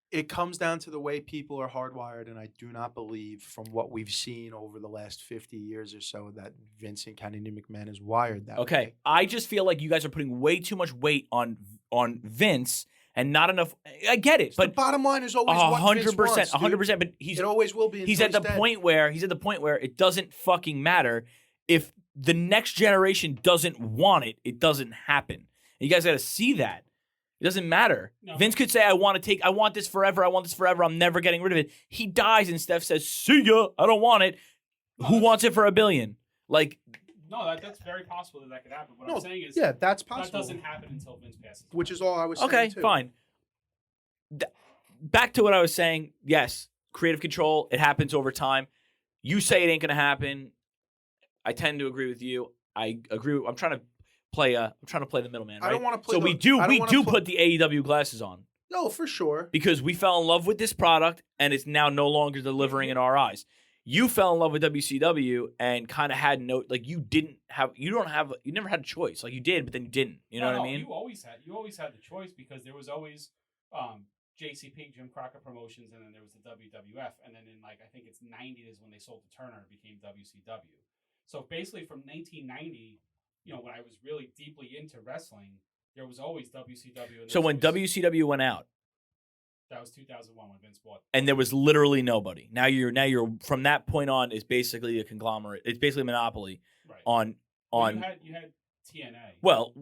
It comes down to the way people are hardwired, and I do not believe, from what we've seen over the last 50 years or so, that Vincent Kennedy McMahon is wired that Okay, way. I just feel like you guys are putting way too much weight on Vince and not enough. I get it, The but bottom line is always what Vince wants, 100%. But it always will be. he's until at the dead. point where it doesn't fucking matter if the next generation doesn't want it. It doesn't happen. And you guys got to see that. It doesn't matter. No. Vince could say, I want this forever. I'm never getting rid of it. He dies and Steph says, see ya. I don't want it. No, Who that's- wants it for $1 billion? Like, No, that's very possible that could happen. What No, I'm saying is, yeah, that's that possible. doesn't happen until Vince passes. Which is all I was okay, saying too. fine. Back to what I was saying. Yes, creative control. It happens over time. You say it ain't gonna happen. I tend to agree with you. I'm trying to play the middleman. Right? I don't want to play. So we do put. put the AEW glasses on No, for sure. because we fell in love with this product and it's now no longer delivering in our eyes. You fell in love with WCW and kind of had you never had a choice. Like you did, but then you didn't. You know what I mean? You always had the choice because there was always JCP, Jim Crockett Promotions, and then there was the WWF, and then in I think it's 90 is when they sold to Turner, it became WCW. So basically, from 1990, when I was really deeply into wrestling, there was always WCW. So when WCW went out, that was 2001 when Vince bought. and there was literally nobody. Now you're from that point on is basically a conglomerate. It's basically a monopoly Right. on. You had TNA. Well,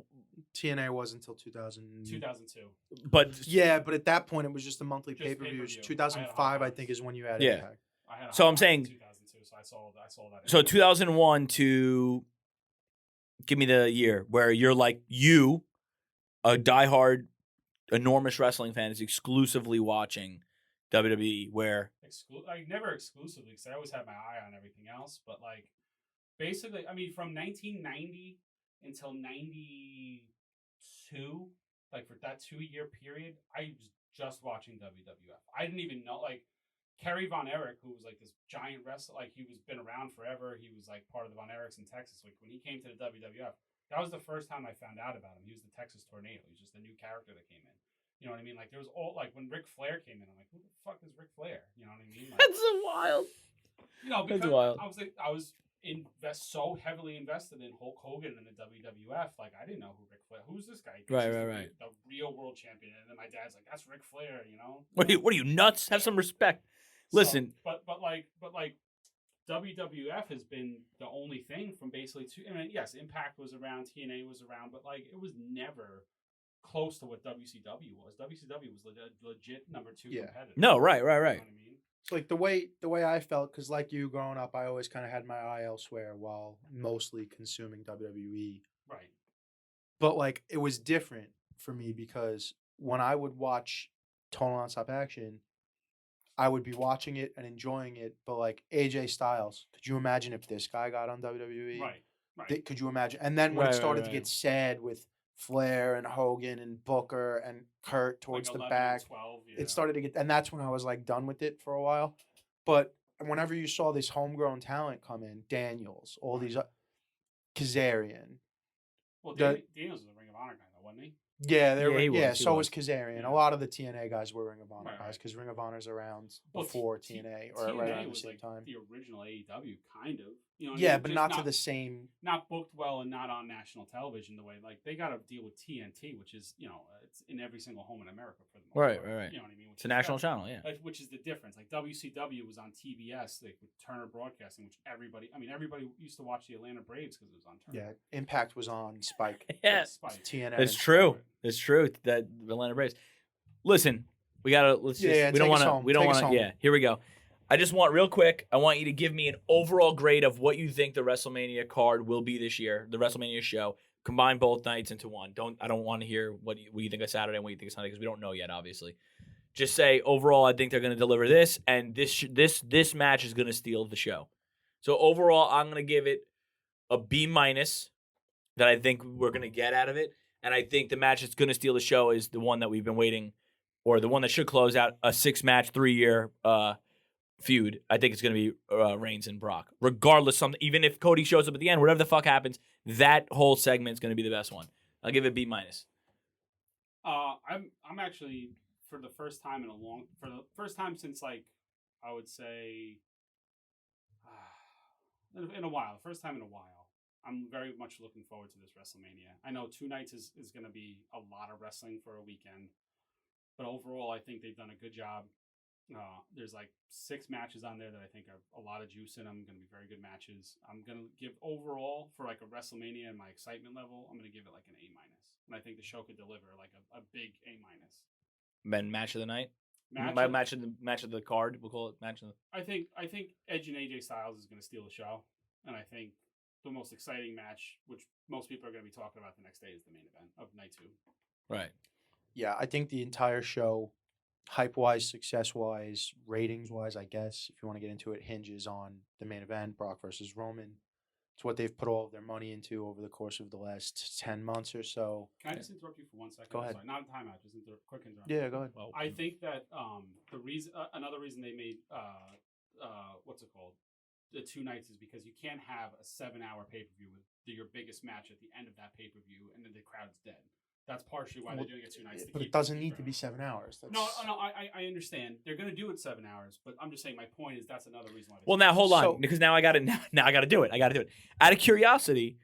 TNA was until 2000. 2002. but Yeah, but at that point it was just the monthly Just pay-per-views. pay-per-view. 2005, I I think, is when you had Yeah. Impact. I had a So hot I'm box saying- in 2002, so I saw that. so 2001 to give me the year where you're like a diehard, enormous wrestling fan is exclusively watching WWE. Where Never exclusively, because I always had my eye on everything else. But basically, I mean, from 1990 until 92, for that 2-year period, I was just watching WWF. I didn't even know Kerry Von Erich, who was this giant wrestler, he was been around forever. He was part of the Von Erichs in Texas. When he came to the WWF, that was the first time I found out about him. He was the Texas Tornado. He was just a new character that came in. You know what I mean? There was all when Ric Flair came in, I'm like, who the fuck is Ric Flair? You know what I mean? that's so wild. Because That's wild. I was so heavily invested in Hulk Hogan and the WWF. I didn't know who Ric Flair. Who's this guy? Right. The real world champion. And then my dad's like, that's Ric Flair. What are you nuts? Have some respect. Listen, but WWF has been the only thing from basically yes, Impact was around, TNA was around, but it was never close to what WCW was. WCW was legit number 2 competitor. No, right. You know what I mean? It's the way I felt, because like you growing up, I always kind of had my eye elsewhere while mostly consuming WWE. Right. But it was different for me because when I would watch Total Nonstop Action, I would be watching it and enjoying it. But AJ Styles, could you imagine if this guy got on WWE? Right. Could you imagine? And then when it Right, started right, to right. get sad with Flair and Hogan and Booker and Kurt towards the 11 back, and 12, yeah. it started to get, and that's when I was done with it for a while. But whenever you saw this homegrown talent come in, Daniels, all these, Kazarian. Well, the- Daniels was a Ring of Honor guy, though, wasn't he? Yeah, Yeah, he was, he so was. was Kazarian. Yeah. A lot of the TNA guys were Ring of Honor Right, guys right. because Ring of Honor's around Well, before T- TNA or TNA right around the was same like time. the original AEW, kind of. You know what I Yeah, mean? but Just not to the same. not booked well and not on national television the way like they got to deal with TNT, which is it's in every single home in America for the most Right, part. right, right. You know what I mean? Which It's a is national that- channel, yeah. Which is the difference. Like WCW was on TBS, like with Turner Broadcasting, which everybody used to watch the Atlanta Braves because it was on Turner. Yeah, Impact was on Spike. Yeah, Spike. TNA. it's and true. Spike. It's true that Atlanta Braves. Listen, we gotta let's just Yeah, we don't take us want to home. we don't Take us want to home. yeah. Here we go. I just want real quick. I want you to give me an overall grade of what you think the WrestleMania card will be this year. The WrestleMania show. Combine both nights into one. I don't want to hear what you think of Saturday and what you think of Sunday because we don't know yet, obviously. Just say overall, I think they're going to deliver this, and this match is going to steal the show. So overall, I'm going to give it a B minus that I think we're going to get out of it, and I think the match that's going to steal the show is the one that we've been waiting, or the one that should close out a 6-match, 3-year feud. I think it's going to be Reigns and Brock. Regardless, even if Cody shows up at the end, whatever the fuck happens, that whole segment is going to be the best one. I'll give it B minus. I'm actually for the first time since like I would say in a while, first time in a while. I'm very much looking forward to this WrestleMania. I know 2 nights is going to be a lot of wrestling for a weekend, but overall, I think they've done a good job. There's like 6 matches on there that I think are a lot of juice in them. Going to be very good matches. I'm going to give overall for like a WrestleMania and my excitement level, I'm going to give it like an A minus. And I think the show could deliver like a big A minus. Men match of the night. Match Match of the card. We'll call it match of the. I think Edge and AJ Styles is going to steal the show, and I think the most exciting match, which most people are going to be talking about the next day, is the main event of night 2. Right. Yeah, I think the entire show, hype-wise, success-wise, ratings-wise, I guess, if you want to get into it, hinges on the main event, Brock versus Roman. It's what they've put all of their money into over the course of the last 10 months or so. Can I just interrupt you for 1 second? Go ahead. Sorry, not a timeout, just quick interruption. Yeah, go ahead. Well, I think that another reason they made what's it called, the 2 nights is because you can't have a 7-hour pay-per-view with your biggest match at the end of that pay-per-view and then the crowd's dead. That's partially why they're doing it 2 nights. But it doesn't need to be 7 hours. No, I understand. They're going to do it 7 hours, but I'm just saying my point is that's another reason why. Well, now hold on, So- because now I got to now I got to do it. Out of curiosity,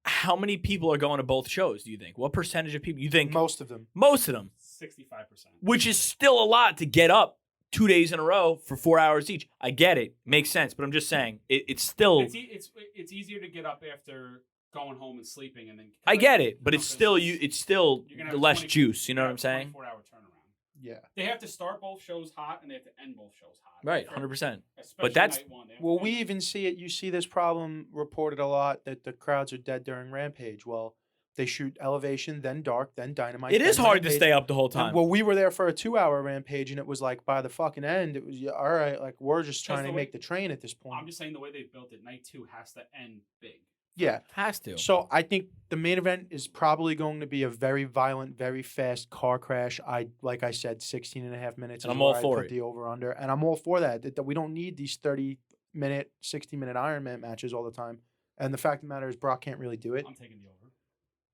how many people are going to both shows? Do you think? What percentage of people you think? Most of them. Most of them, 65%. which is still a lot to get up 2 days in a row for 4 hours each. I get it, makes sense, but I'm just saying it's still. It's easier to get up after going home and sleeping, and then. I get it, but it's because still it's still you're gonna have less 20 juice. You know you're what I'm gonna have a saying? 24-hour turnaround. Yeah. They have to start both shows hot, and they have to end both shows hot. Right, For- 100%. especially But that's- night 1, they have to Well, end we it. even see it. You see this problem reported a lot that the crowds are dead during Rampage. Well, they shoot Elevation, then Dark, then Dynamite. It is then hard to Rampage. stay up the whole And, time. well, we were there for a 2-hour Rampage, and it was like by the fucking end, it was yeah, all right. Like we're just trying the to way- make the train at this point. I'm just saying the way they've built it, night 2 has to end big. Yeah. Has to. So I think the main event is probably going to be a very violent, very fast car crash. Like I said, 16 and a half minutes. And is I'm all where I for put it. the over under, and I'm all for that. That we don't need these 30-minute, 60-minute Iron Man matches all the time. And the fact of the matter is, Brock can't really do it. I'm taking the over.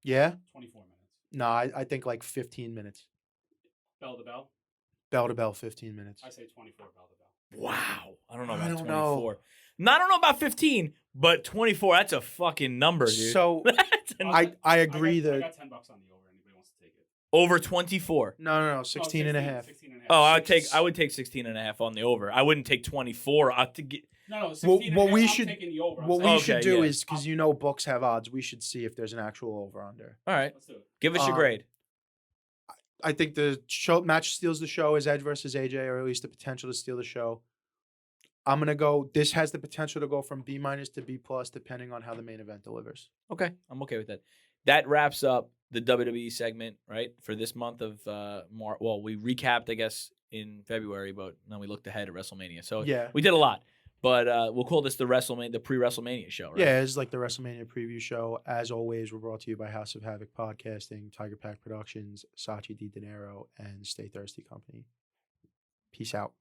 Yeah. 24 minutes. No, I think like 15 minutes. Bell to bell. Bell to bell, 15 minutes. I say 24 bell to bell. Wow. I don't know I about don't 24. know. No, I don't know about 15, but 24, that's a fucking number, dude. So That's a I agree I that got $10 on the over. Anybody wants to take it? over 24. no, 16 and a half. 16 and a half. Oh, I would take 16 and a half on the over. I wouldn't take 24. No, 16 What and a we half, should- I'm taking the over. I'm What saying- we Okay, should do yeah. is, because books have odds, we should see if there's an actual over under. All right. Let's do it. Give us your grade. I think the show match steals the show is Edge versus AJ, or at least the potential to steal the show. I'm gonna go. This has the potential to go from B minus to B plus, depending on how the main event delivers. Okay. I'm okay with that. That wraps up the WWE segment, right? For this month of March. Well, we recapped, I guess, in February, but then we looked ahead at WrestleMania. So Yeah, we did a lot. But we'll call this the pre-WrestleMania show, right? yeah. It's like the WrestleMania preview show. As always, we're brought to you by House of Havoc Podcasting, Tiger Pack Productions, Sachi Di Dinero, and Stay Thirsty Company. Peace out.